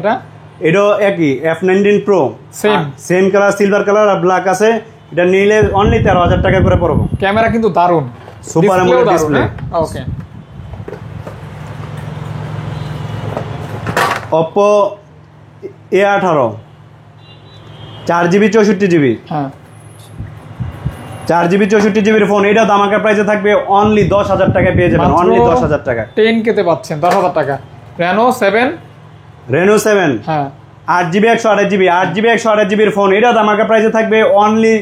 [SPEAKER 2] এটাও একই F19 Pro, same colour, silver colour আর ব্ল্যাক আছে। এটা নিলে অনলি 13,000 টাকা করে পড়বো।
[SPEAKER 1] ক্যামেরা কিন্তু দারুন,
[SPEAKER 2] সুপার অ্যামোলেড ডিসপ্লে।
[SPEAKER 1] ওকে।
[SPEAKER 2] Oppo A18 4GB 64GB,
[SPEAKER 1] হ্যাঁ
[SPEAKER 2] 4GB 64GB এর ফোন, এটা আমাকে প্রাইসে থাকবে অনলি 10,000 টাকায় পেয়ে যাবেন। অনলি 10,000 টাকা।
[SPEAKER 1] 10K তে পাচ্ছেন 10,000 টাকা।
[SPEAKER 2] Reno 7
[SPEAKER 1] হ্যাঁ
[SPEAKER 2] 8GB 128GB 8GB 128GB এর ফোন, এটা আমাকে প্রাইসে থাকবে অনলি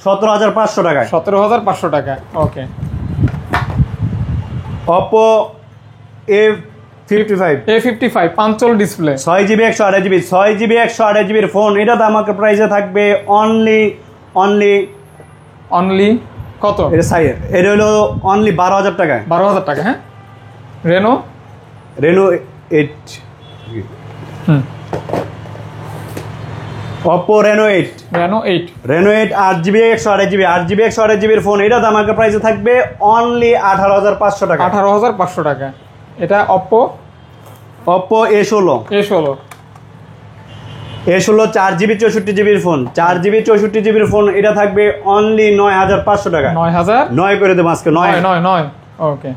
[SPEAKER 2] 17,500 টাকা।
[SPEAKER 1] 17,500 টাকা। ওকে।
[SPEAKER 2] Oppo A55
[SPEAKER 1] পাঞ্চল display
[SPEAKER 2] 6GB 128GB 6GB 128GB এর ফোন, এটা আমাকে প্রাইসে থাকবে অনলি
[SPEAKER 1] কত?
[SPEAKER 2] এটা হলো অনলি 12,000 টাকা।
[SPEAKER 1] 12,000 টাকা। হ্যাঁ Reno
[SPEAKER 2] 8 Oppo Reno 8 8GB 128GB 8GB 128GB এর ফোন, এটা আমাকে প্রাইসে থাকবে অনলি 18,500 টাকা।
[SPEAKER 1] 18,500 টাকা। এটা Oppo
[SPEAKER 2] A16 4GB 64GB এর ফোন 4GB 64GB এর ফোন, এটা থাকবে অনলি 9,500 টাকা। 9 করে দেবো আজকে।
[SPEAKER 1] 9। ওকে।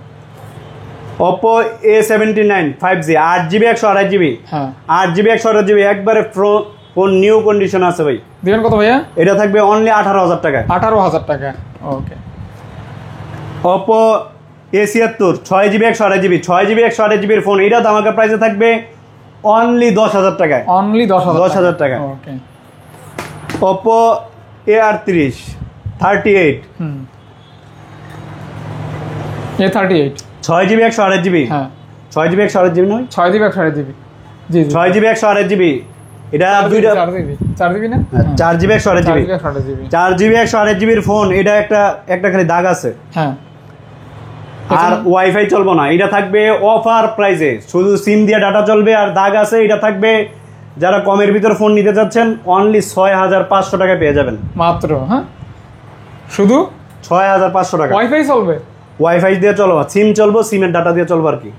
[SPEAKER 2] Oppo A79 5G 8GB 128GB
[SPEAKER 1] হ্যাঁ
[SPEAKER 2] 8GB 128GB একবারে ফোন নিউ কন্ডিশন আছে ভাই।
[SPEAKER 1] দিবেন কত ভাইয়া?
[SPEAKER 2] এটা থাকবে অনলি 18,000 টাকা।
[SPEAKER 1] 18,000 টাকা। ওকে।
[SPEAKER 2] Oppo A76 6GB 128GB এর ফোন, এটা আমাকে প্রাইসে থাকবে অনলি 10,000 টাকা।
[SPEAKER 1] অনলি 10,000
[SPEAKER 2] টাকা।
[SPEAKER 1] ওকে।
[SPEAKER 2] Oppo A38 38
[SPEAKER 1] A38
[SPEAKER 2] 6GB 128GB
[SPEAKER 1] হ্যাঁ
[SPEAKER 2] 6GB 128GB নয়
[SPEAKER 1] 6GB 128GB জি
[SPEAKER 2] 6GB 128GB, এটা দুইটা
[SPEAKER 1] 4GB না
[SPEAKER 2] 4GB 128GB 4GB 128GB এর ফোন, এটা একটা খালি দাগ আছে।
[SPEAKER 1] হ্যাঁ
[SPEAKER 2] আর ওয়াইফাই চলবে না, এটা থাকবে অফার প্রাইসে, শুধু সিম দিয়ে ডাটা চলবে। আর দাগ আছে, এটা থাকবে যারা কমের ভিতর ফোন নিতে যাচ্ছেন অনলি 6,500 টাকা পেয়ে যাবেন
[SPEAKER 1] মাত্র। হ্যাঁ শুধু
[SPEAKER 2] 6,500 টাকা।
[SPEAKER 1] ওয়াইফাই চলবে,
[SPEAKER 2] ওয়াইফাই দিয়ে চলবে, সিম চলবে, সিমের ডাটা দিয়ে চলবে আর কি।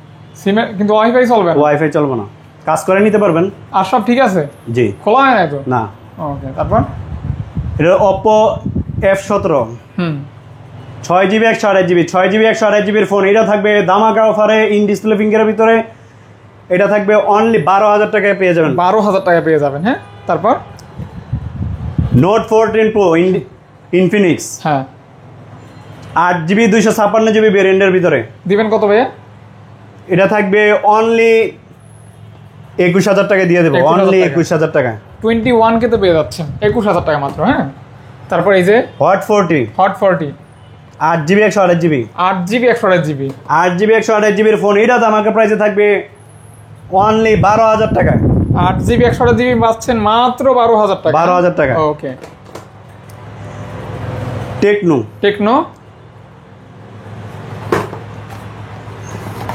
[SPEAKER 1] সিমের কিন্তু ওয়াইফাই চলবে না।
[SPEAKER 2] ওয়াইফাই চলবে না, কাজ করে নিতে পারবেন।
[SPEAKER 1] আর সব ঠিক আছে?
[SPEAKER 2] জি।
[SPEAKER 1] খোলা হয় না তো?
[SPEAKER 2] না।
[SPEAKER 1] ওকে। তারপর
[SPEAKER 2] এটা Oppo F17 6GB 128GB এর ফোন, এটা থাকবে দামাকা অফারে ইন ডিসপ্লে ফিঙ্গারের ভিতরে, এটা থাকবে অনলি 12,000 টাকায় পেয়ে যাবেন।
[SPEAKER 1] 12,000 টাকা পেয়ে যাবেন। হ্যাঁ তারপর
[SPEAKER 2] Note 14 Pro Infinix
[SPEAKER 1] হ্যাঁ
[SPEAKER 2] 8GB 256GB ভেরিয়েন্টের ভিতরে,
[SPEAKER 1] দিবেন কত ভাইয়া?
[SPEAKER 2] এটা থাকবে অনলি 21,000 টাকা দিয়ে দেবো। অনলি 21,000 টাকা।
[SPEAKER 1] 21K তে পেয়ে যাচ্ছেন 21,000 টাকা মাত্র। হ্যাঁ তারপর এই যে
[SPEAKER 2] Hot 40 8GB 128GB
[SPEAKER 1] 8GB 128GB
[SPEAKER 2] 8GB 128GB এর ফোন, এটা আমাকে প্রাইসে থাকবে অনলি 12,000 টাকা।
[SPEAKER 1] 8GB 128GB পাচ্ছেন মাত্র 12,000 টাকা।
[SPEAKER 2] 12,000 টাকা।
[SPEAKER 1] ওকে। টেকনো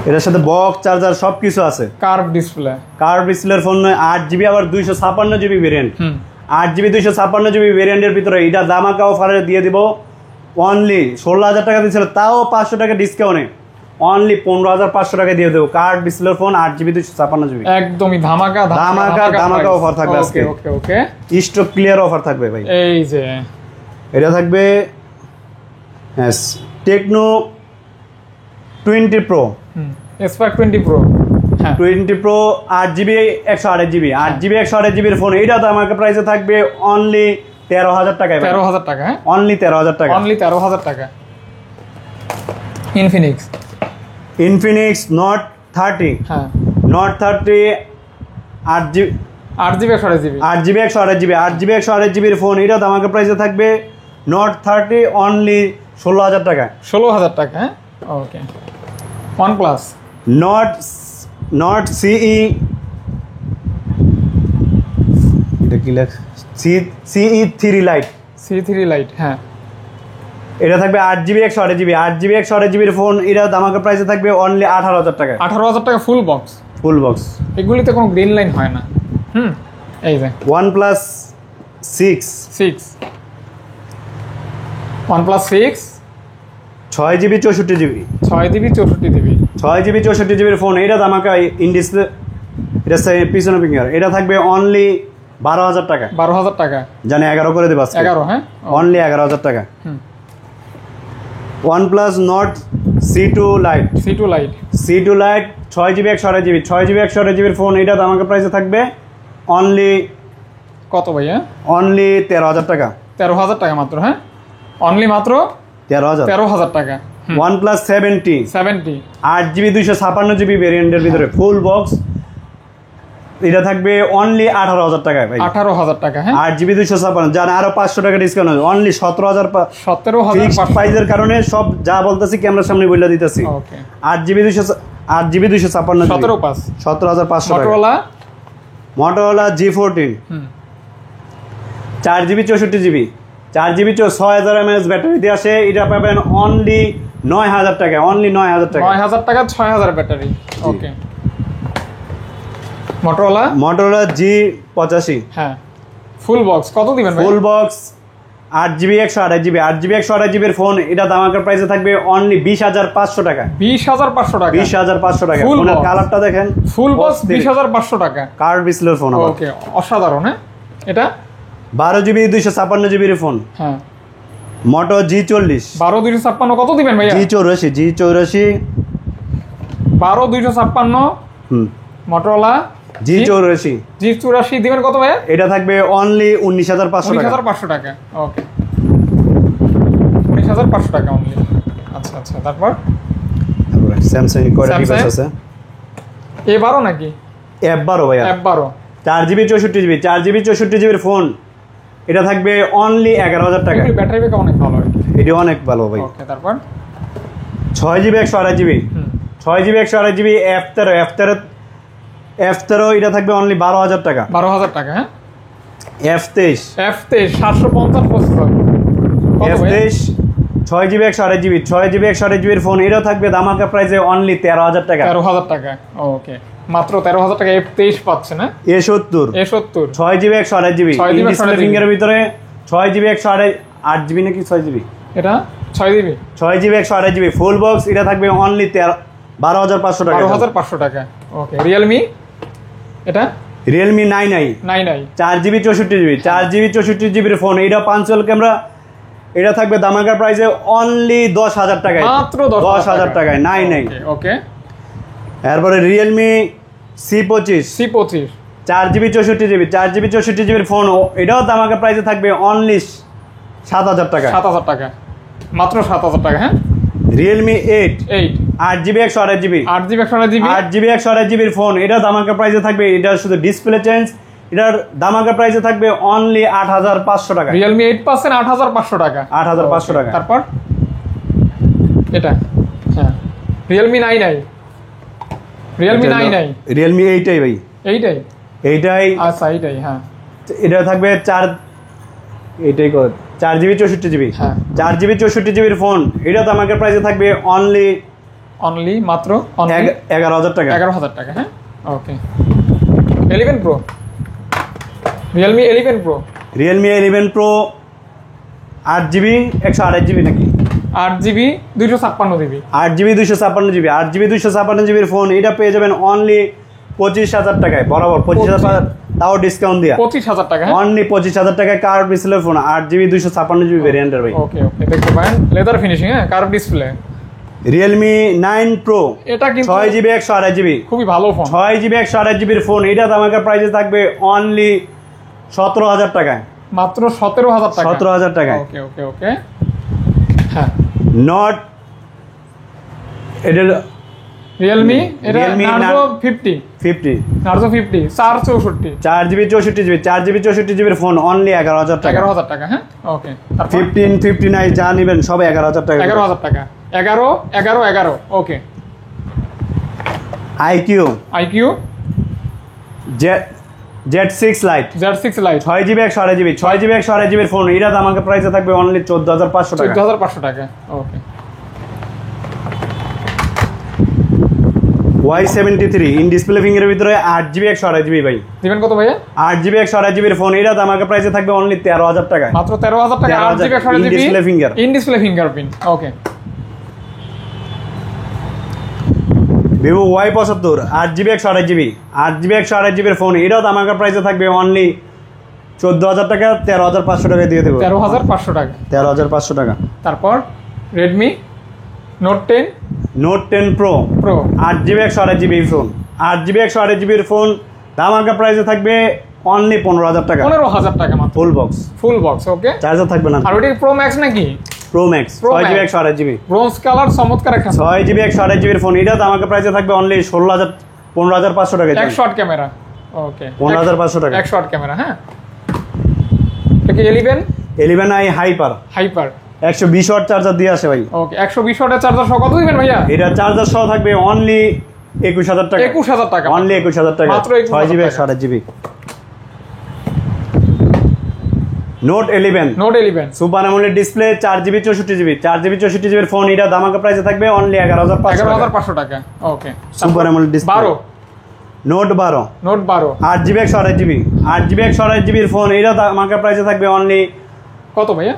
[SPEAKER 2] এটার সাথে বক্স, চার্জার সবকিছু আছে।
[SPEAKER 1] কার্ভ ডিসপ্লের
[SPEAKER 2] ফোন 8GB আবার 256GB ভেরিয়েন্ট। 8GB 256GB ভেরিয়েন্টের ভিতরে এটা দামাকা অফারে দিয়ে দিব অনলি 16,000 টাকা দিয়েছিল, তাও 500 টাকা ডিসকাউন্টে অনলি 15,500 টাকা দিয়ে দেবো। কার্ভ ডিসপ্লের ফোন 8GB 256GB
[SPEAKER 1] একদমই ধামাকা
[SPEAKER 2] অফার থাকবে আজকে।
[SPEAKER 1] ওকে
[SPEAKER 2] স্টক ক্লিয়ার অফার থাকবে ভাই।
[SPEAKER 1] এই যে
[SPEAKER 2] এটা থাকবে টেকনো 20 Pro
[SPEAKER 1] Spark 20 Pro হ্যাঁ।
[SPEAKER 2] 20 প্রো 8GB 128GB 8GB 128GBর ফোন এটা তো আমাকে প্রাইসে থাকবে অনলি 13,000 টাকায়।
[SPEAKER 1] 13,000 টাকা, হ্যাঁ
[SPEAKER 2] অনলি 13,000 টাকা।
[SPEAKER 1] অনলি 13,000 টাকা। ইনফিনিক্স
[SPEAKER 2] নট 30,
[SPEAKER 1] হ্যাঁ
[SPEAKER 2] not 30 8GB
[SPEAKER 1] 8GB 128GB
[SPEAKER 2] 8GB 128GB 8GB 128GBর ফোন এটা তো আমাকে প্রাইসে থাকবে নট 30 অনলি 16,000 টাকা।
[SPEAKER 1] 16,000 টাকা, হ্যাঁ ওকে। OnePlus
[SPEAKER 2] নট সিই এটা কি লেখ সিই 3 লাইট
[SPEAKER 1] C3 লাইট, হ্যাঁ
[SPEAKER 2] এটা থাকবে 8GB 128GB 8GB 128GBর ফোন এটা আমাকে প্রাইসে থাকবে অনলি 18,000 টাকা।
[SPEAKER 1] 18,000 টাকা ফুল বক্স।
[SPEAKER 2] ফুল বক্স
[SPEAKER 1] এগুলিতে কোনো গ্রিন লাইন হয় না। এই যে
[SPEAKER 2] OnePlus 6
[SPEAKER 1] OnePlus 6
[SPEAKER 2] 6GB 64GB
[SPEAKER 1] 6GB 64GB
[SPEAKER 2] 6GB 64GBর phone এটা আমাকে ইন ডিসপ্লে এটা পিছনে ফিঙ্গার এটা থাকবে অনলি 12,000 টাকা।
[SPEAKER 1] 12,000 টাকা,
[SPEAKER 2] জানি 11 করে দেব।
[SPEAKER 1] 11, হ্যাঁ
[SPEAKER 2] অনলি 11,000 টাকা। OnePlus Nord C2 Lite
[SPEAKER 1] C2 lite
[SPEAKER 2] 6GB 128GB 6GB 128GBর ফোন এটা আমাকে প্রাইসে থাকবে অনলি
[SPEAKER 1] কত ভাইয়া?
[SPEAKER 2] অনলি 13,000 টাকা।
[SPEAKER 1] 13,000 টাকা মাত্র, হ্যাঁ অনলি মাত্র 13,000 টাকা।
[SPEAKER 2] OnePlus 70 8GB 256GB ভেরিয়েন্টের ভিতরে ফুল বক্স এটা থাকবে অনলি 18,000 টাকায় ভাই।
[SPEAKER 1] 18,000 টাকা, হ্যাঁ
[SPEAKER 2] 8GB 256 জান আরো 500 টাকা ডিসকাউন্ট হবে অনলি 17,000 ফিক্সড প্রাইসের কারণে সব যা বলতেছি ক্যামেরার সামনে বলে দিতেছি।
[SPEAKER 1] ওকে
[SPEAKER 2] 8GB 256 17,500 টাকা। Motorola G14 4GB 64GB 4GB 6000 mAh battery দিয়ে আসে এটা পাবেন অনলি 9,000 টাকা। অনলি 9,000 টাকা।
[SPEAKER 1] 9,000 টাকা 6,000 ব্যাটারি। ওকে Motorola
[SPEAKER 2] G85
[SPEAKER 1] হ্যাঁ ফুল বক্স কত দিবেন ভাই?
[SPEAKER 2] Full box 8GB 128GB 8GB 128GBর ফোন এটা দামাকার প্রাইসে থাকবে অনলি 20,500 টাকা।
[SPEAKER 1] 20,500 টাকা
[SPEAKER 2] 20,500 টাকা।
[SPEAKER 1] Full
[SPEAKER 2] ফোনের
[SPEAKER 1] box।
[SPEAKER 2] কালারটা দেখেন
[SPEAKER 1] ফুল বক্স 20,500 টাকা।
[SPEAKER 2] কার্ভ ডিসপ্লের ফোন আবার।
[SPEAKER 1] ওকে অসাধারণ, হ্যাঁ এটা
[SPEAKER 2] 12GB 256GBর ফোন
[SPEAKER 1] হ্যাঁ
[SPEAKER 2] Moto G40
[SPEAKER 1] 12,256 কত দিবেন ভাইয়া?
[SPEAKER 2] G84
[SPEAKER 1] 12,256 Motorola G84 দিবেন কত ভাইয়া?
[SPEAKER 2] এটা থাকবে অনলি 19,500 টাকা।
[SPEAKER 1] 19,500 টাকা। ওকে 19,500 টাকা অনলি। আচ্ছা আচ্ছা তারপর
[SPEAKER 2] স্যামসাং কয়টা ডিভাইস আছে?
[SPEAKER 1] A12 নাকি?
[SPEAKER 2] F12 ভাইয়া।
[SPEAKER 1] F12
[SPEAKER 2] 4GB 64GB 4GB 64GBর ফোন এটা থাকবে অনলি 11,000 টাকা।
[SPEAKER 1] ব্যাটারি ব্যাকআপ অনেক ভালো।
[SPEAKER 2] এটা অনেক ভালো ভাই।
[SPEAKER 1] ওকে তারপর
[SPEAKER 2] 6GB 128GB 6GB 128GB F13 এটা থাকবে অনলি 12,000 টাকা।
[SPEAKER 1] 12,000 টাকা, হ্যাঁ
[SPEAKER 2] F23
[SPEAKER 1] 750 প্রসেসর
[SPEAKER 2] F23 6GB 128GBর ফোন এটা থাকবে দামাকা প্রাইসে অনলি 13,000 টাকা।
[SPEAKER 1] 13,000 টাকা। ওকে মাত্র 13,000 টাকা F23 পাচ্ছেন, হ্যাঁ
[SPEAKER 2] A70 6GB 128GB ডিসপ্লে ফিঙ্গারের ভিতরে 6GB 128GB নাকি 6GB
[SPEAKER 1] এটা 6GB
[SPEAKER 2] 128GB ফুল বক্স এটা থাকবে অনলি 12,500 টাকা।
[SPEAKER 1] 12,500 টাকা। ওকে Realme এটা
[SPEAKER 2] Realme 9i 4GB 64GBর ফোন এটা পাঁচল ক্যামেরা এটা থাকবে দামাকার প্রাইসে অনলি 10,000 টাকায়।
[SPEAKER 1] মাত্র
[SPEAKER 2] 10,000 টাকায় 9i।
[SPEAKER 1] ওকে
[SPEAKER 2] এরপরে Realme C25 4GB 64GBর ফোন এটাও দামাকার প্রাইসে থাকবে অনলি 7,000 টাকা।
[SPEAKER 1] 7,000 টাকা মাত্র 7,000 টাকা, হ্যাঁ
[SPEAKER 2] Realme 8GB 128GBর ফোন এটা দামাকা প্রাইসে থাকবে এটা শুধু ডিসপ্লে চেঞ্জ এটার দামাকা প্রাইসে থাকবে অনলি 8,500 টাকা।
[SPEAKER 1] Realme 8 পাচ্ছেন 8,500 টাকা।
[SPEAKER 2] 8,500 টাকা।
[SPEAKER 1] তারপর এটা হ্যাঁ Realme 9i
[SPEAKER 2] Realme 8i ভাই। এইটাই
[SPEAKER 1] আচ্ছা এইটাই, হ্যাঁ
[SPEAKER 2] এটা থাকবে 4GB 64GB
[SPEAKER 1] হ্যাঁ
[SPEAKER 2] 4GB 64GBর ফোন এটা তো আমাকে প্রাইসে থাকবে
[SPEAKER 1] অনলি মাত্র
[SPEAKER 2] 11,000 টাকা।
[SPEAKER 1] 11,000 টাকা, হ্যাঁ ওকে 11 Pro Realme 11 Pro
[SPEAKER 2] 8GB 128GB নাকি
[SPEAKER 1] 8GB 256GB
[SPEAKER 2] 8GB 256GBর ফোন এটা পেয়ে যাবেন অনলি 25,000 টাকায় বরাবর 25,000 তাও ডিসকাউন্ট দিয়া
[SPEAKER 1] 25,000 টাকা,
[SPEAKER 2] অনলি 25,000 টাকায় কার্ভ ডিসপ্লের ফোন 8GB 256GB ভেরিয়েন্টের ভাই।
[SPEAKER 1] ওকে দেখতে পারেন লেদার ফিনিশিং, হ্যাঁ কার্ভ ডিসপ্লে
[SPEAKER 2] রিয়েলমি 9 প্রো,
[SPEAKER 1] এটা কিন্তু
[SPEAKER 2] 6GB 128GB,
[SPEAKER 1] খুবই ভালো ফোন।
[SPEAKER 2] 6GB 128GBর ফোন, এটা আমাকে প্রাইসে থাকবে অনলি 17,000 টাকায়,
[SPEAKER 1] মাত্র 17,000 টাকা।
[SPEAKER 2] 17,000 টাকায়।
[SPEAKER 1] ওকে ওকে ওকে। হ্যাঁ,
[SPEAKER 2] নট এটা
[SPEAKER 1] রিয়েলমি, এটা
[SPEAKER 2] Realme
[SPEAKER 1] Narzo 50,
[SPEAKER 2] 50,
[SPEAKER 1] Narzo 50 464,
[SPEAKER 2] 4GB 64GB, 4GB 64GBর ফোন অনলি 11,000 টাকা।
[SPEAKER 1] 11,000 টাকা। হ্যাঁ, ওকে। তারপর
[SPEAKER 2] 15, 59 যা নেবেন সব 11,000 টাকা।
[SPEAKER 1] 11,000 টাকা। 11 11 11। Okay.
[SPEAKER 2] IQOO
[SPEAKER 1] iQOO
[SPEAKER 2] Z6 Lite,
[SPEAKER 1] Z6 Lite
[SPEAKER 2] 6GB 128GB, 6GB 128GBর ফোন, এটা আমাকে প্রাইসে থাকবে অনলি 14,500 টাকা।
[SPEAKER 1] 14,500 টাকা। ওকে।
[SPEAKER 2] Y73 ইন ডিসপ্লে ফিঙ্গারের ভিতরে 8GB 128GB ভাই।
[SPEAKER 1] দিবেন কত ভাইয়া?
[SPEAKER 2] 8GB 128GBর ফোন, এটা আমাকে প্রাইসে থাকবে অনলি 13,000 টাকা।
[SPEAKER 1] মাত্র 13,000 টাকা। 8GB 128GB
[SPEAKER 2] in display finger,
[SPEAKER 1] in display fingerprint. Okay.
[SPEAKER 2] Vivo Y75 8GB 128GB, 8GB 128GBর ফোন, এটাও আমাকে প্রাইসে থাকবে অনলি 14,000 টাকা, 13,500 টাকা দিয়ে দেবো।
[SPEAKER 1] 13,500 টাকা।
[SPEAKER 2] 13,500 টাকা।
[SPEAKER 1] তারপর Redmi note 10
[SPEAKER 2] note 10 pro,
[SPEAKER 1] pro
[SPEAKER 2] 8GB 128GB phone, 8GB 128GBর ফোন, আমাকে প্রাইসে থাকবে অনলি 15,000 টাকা।
[SPEAKER 1] 15,000 টাকা মাত্র।
[SPEAKER 2] Full box,
[SPEAKER 1] full box. Okay.
[SPEAKER 2] Charger থাকবে না।
[SPEAKER 1] আর ওটা প্রো ম্যাক্স নাকি?
[SPEAKER 2] Pro max,
[SPEAKER 1] Pro
[SPEAKER 2] 6GB
[SPEAKER 1] Max।
[SPEAKER 2] 128GB,
[SPEAKER 1] bronze colour, চমৎকার একটা
[SPEAKER 2] 6GB 128GBর ফোন, এটা আমাকে প্রাইসে থাকবে অনলি 15,500 টাকা।
[SPEAKER 1] 100 ওয়াট ক্যামেরা। ওকে।
[SPEAKER 2] 15,500 টাকা।
[SPEAKER 1] 100 ওয়াট ক্যামেরা। হ্যাঁ, এটা কি
[SPEAKER 2] 11i hyper,
[SPEAKER 1] hyper
[SPEAKER 2] 120 watt charger দিয়ে আসে ভাই।
[SPEAKER 1] ওকে। 120 ওয়াটের চার্জার সহ কত দিবেন ভাইয়া?
[SPEAKER 2] এটা চার্জার সহ থাকবে অনলি 21,000 টাকা।
[SPEAKER 1] 21,000 টাকা।
[SPEAKER 2] অনলি 21,000 টাকা,
[SPEAKER 1] মাত্র 21,000
[SPEAKER 2] 6GB
[SPEAKER 1] টাকা।
[SPEAKER 2] 128GB। Note 11
[SPEAKER 1] note 11
[SPEAKER 2] super AMOLED display, 4GB 64GB, 4GB 64GBর ফোন, এটা দামাকা প্রাইসে থাকবে অনলি 11,500 টাকা।
[SPEAKER 1] 11,500 টাকা। Okay.
[SPEAKER 2] Super AMOLED display.
[SPEAKER 1] 12
[SPEAKER 2] note 12
[SPEAKER 1] note 12
[SPEAKER 2] 8GB 128GB, 8GB 128GBর ফোন, এটা দামাকা প্রাইসে থাকবে অনলি
[SPEAKER 1] কত ভাইয়া?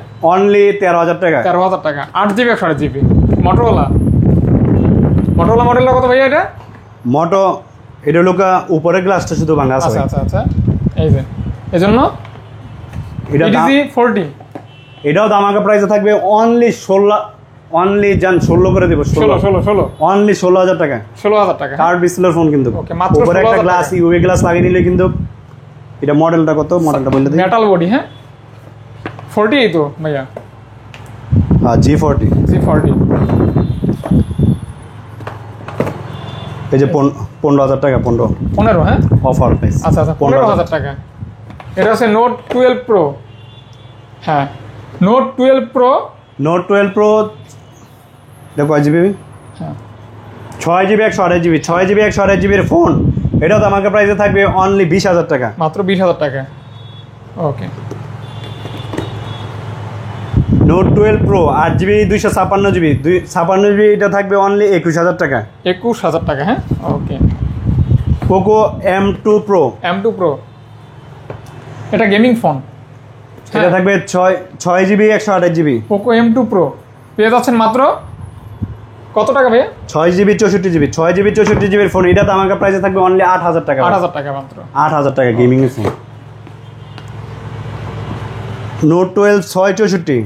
[SPEAKER 2] 13,000 টাকা।
[SPEAKER 1] 13,000 টাকা। 8GB 128GB Motorola. মোটরোলা মডেলটা কত ভাইয়া এটা?
[SPEAKER 2] মোটো এটা লোকা উপরের গ্লাসটা শুধু ভাঙা আছে
[SPEAKER 1] আচ্ছা
[SPEAKER 2] ভাই।
[SPEAKER 1] আচ্ছা আচ্ছা, এই যে এজন্য
[SPEAKER 2] এটা
[SPEAKER 1] EDC 40
[SPEAKER 2] এটাও দামাকা প্রাইসে থাকবে অনলি 16 করে দেব।
[SPEAKER 1] 16
[SPEAKER 2] অনলি 16,000 টাকা।
[SPEAKER 1] 16,000 টাকা।
[SPEAKER 2] কার্ড ডিসপ্লের ফোন কিন্তু
[SPEAKER 1] ওকে, মাত্র
[SPEAKER 2] উপরে একটা
[SPEAKER 1] 16,000
[SPEAKER 2] গ্লাস,
[SPEAKER 1] টাকা।
[SPEAKER 2] ইউভি গ্লাস লাগিয়ে নিলে কিন্তু এটা মডেলটা কত, মডেলটা বলে দিই।
[SPEAKER 1] Metal body. হ্যাঁ, 40 এই তো ভাইয়া।
[SPEAKER 2] হ্যাঁ, G40।
[SPEAKER 1] G40
[SPEAKER 2] এই যে 15,000 টাকা,
[SPEAKER 1] 15। হ্যাঁ,
[SPEAKER 2] অফার প্রাইস।
[SPEAKER 1] আচ্ছা আচ্ছা, 15,000 টাকা। এটা হচ্ছে নোট 12 প্রো। হ্যাঁ, নোট 12 প্রো।
[SPEAKER 2] নোট 12 প্রো দেখো জিবি,
[SPEAKER 1] হ্যাঁ,
[SPEAKER 2] 6GB 128GB, 6GB 128GBর ফোন, এটাও তো আমাকে প্রাইসে থাকবে অনলি 20,000 টাকা।
[SPEAKER 1] মাত্র 20,000 টাকা। ওকে।
[SPEAKER 2] Note 12 pro 8GB 256GB, 256GB, এটা থাকবে অনলি 21,000 টাকা।
[SPEAKER 1] 21,000 টাকা। হ্যাঁ, okay.
[SPEAKER 2] Poco M2 pro,
[SPEAKER 1] M2 pro, এটা গেমিং ফোন।
[SPEAKER 2] এটা থাকবে 6GB 128GB,
[SPEAKER 1] Poco M2 pro পেয়ে যাচ্ছেন মাত্র কত টাকা ভাইয়া?
[SPEAKER 2] 6GB 64GB, 6GB 64GBর ফোন, এটা তো আমাকে প্রাইসে থাকবে অনলি 8,000 টাকা।
[SPEAKER 1] 8,000 টাকা মাত্র।
[SPEAKER 2] 8,000 টাকা গেমিং এর ফোন। নোট 12 664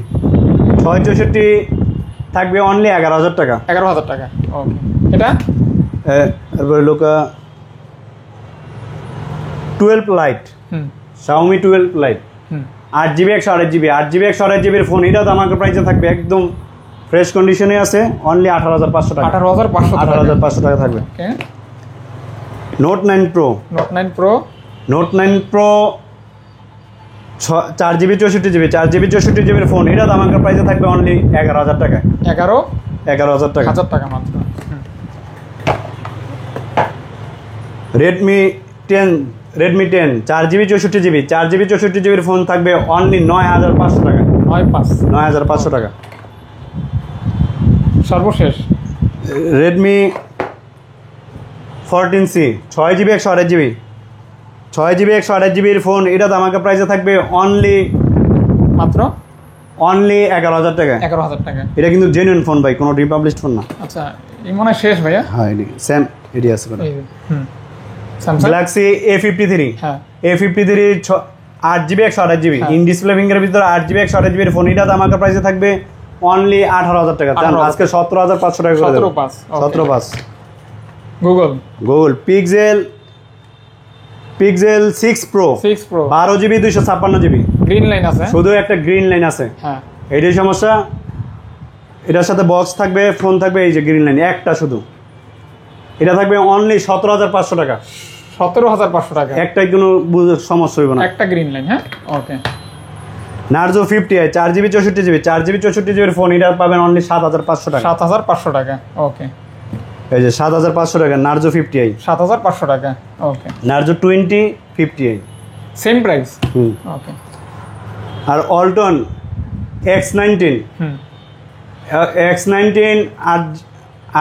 [SPEAKER 2] থাকবে অনলি 11,000 টাকা।
[SPEAKER 1] 11,000 টাকা। ওকে। এটা
[SPEAKER 2] এরপরে লোকা 12 লাইট,
[SPEAKER 1] হুম
[SPEAKER 2] Xiaomi 12 লাইট,
[SPEAKER 1] হুম
[SPEAKER 2] 8GB 128GB, 8GB 128GBর ফোন, এটা তো আমাকে প্রাইসে থাকবে একদম ফ্রেশ কন্ডিশনে আছে অনলি 18,500 টাকা।
[SPEAKER 1] 18,500 টাকা।
[SPEAKER 2] 18,500 টাকা থাকবে।
[SPEAKER 1] Okay.
[SPEAKER 2] Note 9 pro,
[SPEAKER 1] note 9 pro,
[SPEAKER 2] note 9 pro 4GB 64GB, 4GB 64GBর ফোন, এটা তো আমাকে প্রাইসে থাকবে অনলি 11,000 টাকা। 11,000 টাকা।
[SPEAKER 1] 11,000 টাকা মাত্র।
[SPEAKER 2] রেডমি 10 4GB 64GB, 4GB 64GBর ফোন থাকবে অনলি 9,500 টাকা। 9,500 টাকা।
[SPEAKER 1] সর্বশেষ
[SPEAKER 2] Redmi 14C 6GB 128GB, 6GB 128GBর ফোন, এটা তো আমাকে প্রাইসে থাকবে অনলি
[SPEAKER 1] মাত্র
[SPEAKER 2] 11,000 টাকা।
[SPEAKER 1] 11,000 টাকা।
[SPEAKER 2] এটা কিন্তু জেনুইন ফোন ভাই, কোনো রিপাবলিশড ফোন না।
[SPEAKER 1] আচ্ছা, এই মনে হয় শেষ ভাইয়া।
[SPEAKER 2] হ্যাঁ, সেম এডি আছে।
[SPEAKER 1] এই যে, স্যামসাং
[SPEAKER 2] গ্যালাক্সি A53,
[SPEAKER 1] হ্যাঁ
[SPEAKER 2] A53 8GB 128GB,
[SPEAKER 1] হ্যাঁ।
[SPEAKER 2] ইন ডিসপ্লে ফিঙ্গারের ভিতরে 8GB 128GBর ফোন, এটা তো আমাকে প্রাইসে থাকবে অনলি 18,000 টাকা।
[SPEAKER 1] 18,000
[SPEAKER 2] আজকে 17,500 টাকা করে দেব।
[SPEAKER 1] 17,500
[SPEAKER 2] 17,500
[SPEAKER 1] Google
[SPEAKER 2] Google pixel 6 pro
[SPEAKER 1] 6 pro
[SPEAKER 2] 12 GB 256 GB.
[SPEAKER 1] Green line আছে।
[SPEAKER 2] শুধু একটা গ্রিন লাইন আছে,
[SPEAKER 1] হ্যাঁ
[SPEAKER 2] এইটাই সমস্যা। এটার সাথে বক্স থাকবে, ফোন থাকবে, এই যে গ্রিন লাইন একটা শুধু। এটা থাকবে অনলি 17,500 টাকা।
[SPEAKER 1] 17,500 টাকা
[SPEAKER 2] একটাই কোনো সমস্যা হইব না।
[SPEAKER 1] একটা গ্রিন লাইন। হ্যাঁ okay.
[SPEAKER 2] Narzo 50i 4 GB 64 GB 4 GB 64 জিবির ফোন, এটা পাবেন অনলি 7,500 টাকা।
[SPEAKER 1] 7,500 টাকা। ওকে।
[SPEAKER 2] এই যে 7,500 টাকা নার্জো 50i।
[SPEAKER 1] 7,500 টাকা। Okay.
[SPEAKER 2] Narzo 20 50i
[SPEAKER 1] same price.
[SPEAKER 2] Hmm.
[SPEAKER 1] Okay.
[SPEAKER 2] আর অল্টন X19
[SPEAKER 1] হুম।
[SPEAKER 2] X19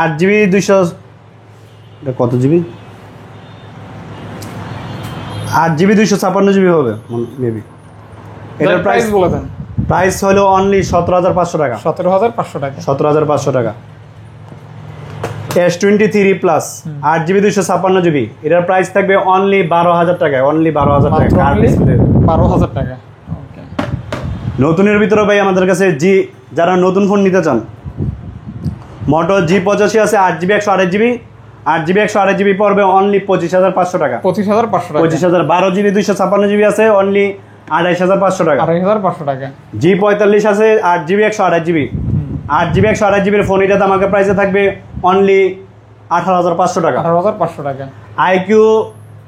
[SPEAKER 2] 8 জিবি 200, এটা কত জিবি? 8 জিবি 256 জিবি হবে মেবি। এটার প্রাইস
[SPEAKER 1] বলে দেন।
[SPEAKER 2] প্রাইস হলো অনলি 17,500 টাকা।
[SPEAKER 1] 17,500 টাকা।
[SPEAKER 2] 17,500 টাকা। S23 প্লাস 8 জিবি 256 জিবি, এটার প্রাইস থাকবে অনলি 12,000 টাকা। অনলি 12,000 টাকা।
[SPEAKER 1] মাত্র only 12,000 টাকা। ওকে।
[SPEAKER 2] নতুনের ভিতরে ভাই আমাদের কাছে যারা নতুন ফোন নিতে চান, মোটো G85 আছে 8 জিবি 128 জিবি। 8 জিবি 128 জিবি পড়বে অনলি 25,500 টাকা।
[SPEAKER 1] 25,500 টাকা।
[SPEAKER 2] 25,000। 12 জিবি 256 জিবি আছে অনলি 28,500 টাকা।
[SPEAKER 1] 28,500 টাকা।
[SPEAKER 2] G45 আছে 8 জিবি 128 জিবি। 8 জিবি 128 জিবির ফোন, এটা আমাকে প্রাইসে থাকবে অনলি 18,500 টাকা।
[SPEAKER 1] 18,500 টাকা।
[SPEAKER 2] IQ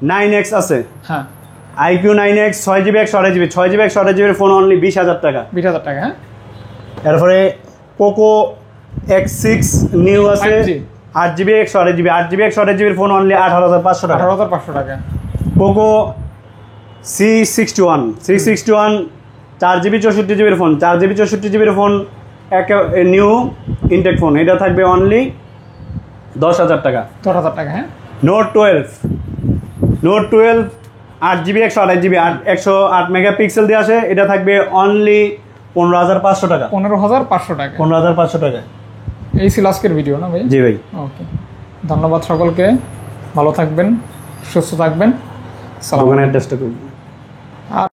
[SPEAKER 2] 9X আছে,
[SPEAKER 1] হ্যাঁ
[SPEAKER 2] IQ 9X 6 GB 128 GB. 6 GB 128 জিবির ফোন অনলি 20,000 টাকা।
[SPEAKER 1] 20,000 টাকা। হ্যাঁ
[SPEAKER 2] এরপরে পোকো X6 নিউ আছে
[SPEAKER 1] 5G
[SPEAKER 2] 8 জিবি 128 জিবি। 8 জিবি 128 জিবির ফোন অনলি 18,500 টাকা।
[SPEAKER 1] 18,500 টাকা।
[SPEAKER 2] পোকো C61 4 জিবি 64 জিবির ফোন। 4 জিবি 64 জিবির ফোন নিউ ইনটেক ফোন, এটা থাকবে অনলি 10,000 টাকা।
[SPEAKER 1] 10,000 টাকা। হ্যাঁ
[SPEAKER 2] নোট 12 8 জিবি 128 জিবি 108 মেগাপিক্সেল দিয়ে আসে, এটা থাকবে অনলি 15,500 টাকা।
[SPEAKER 1] 15,500 টাকা।
[SPEAKER 2] 15,500 টাকা।
[SPEAKER 1] এই ছিল আজকের ভিডিও না ভাই?
[SPEAKER 2] জি ভাই।
[SPEAKER 1] ওকে, ধন্যবাদ সকলকে। ভালো থাকবেন, সুস্থ থাকবেন। সালাম।
[SPEAKER 2] দোকানের অ্যাড্রেসটা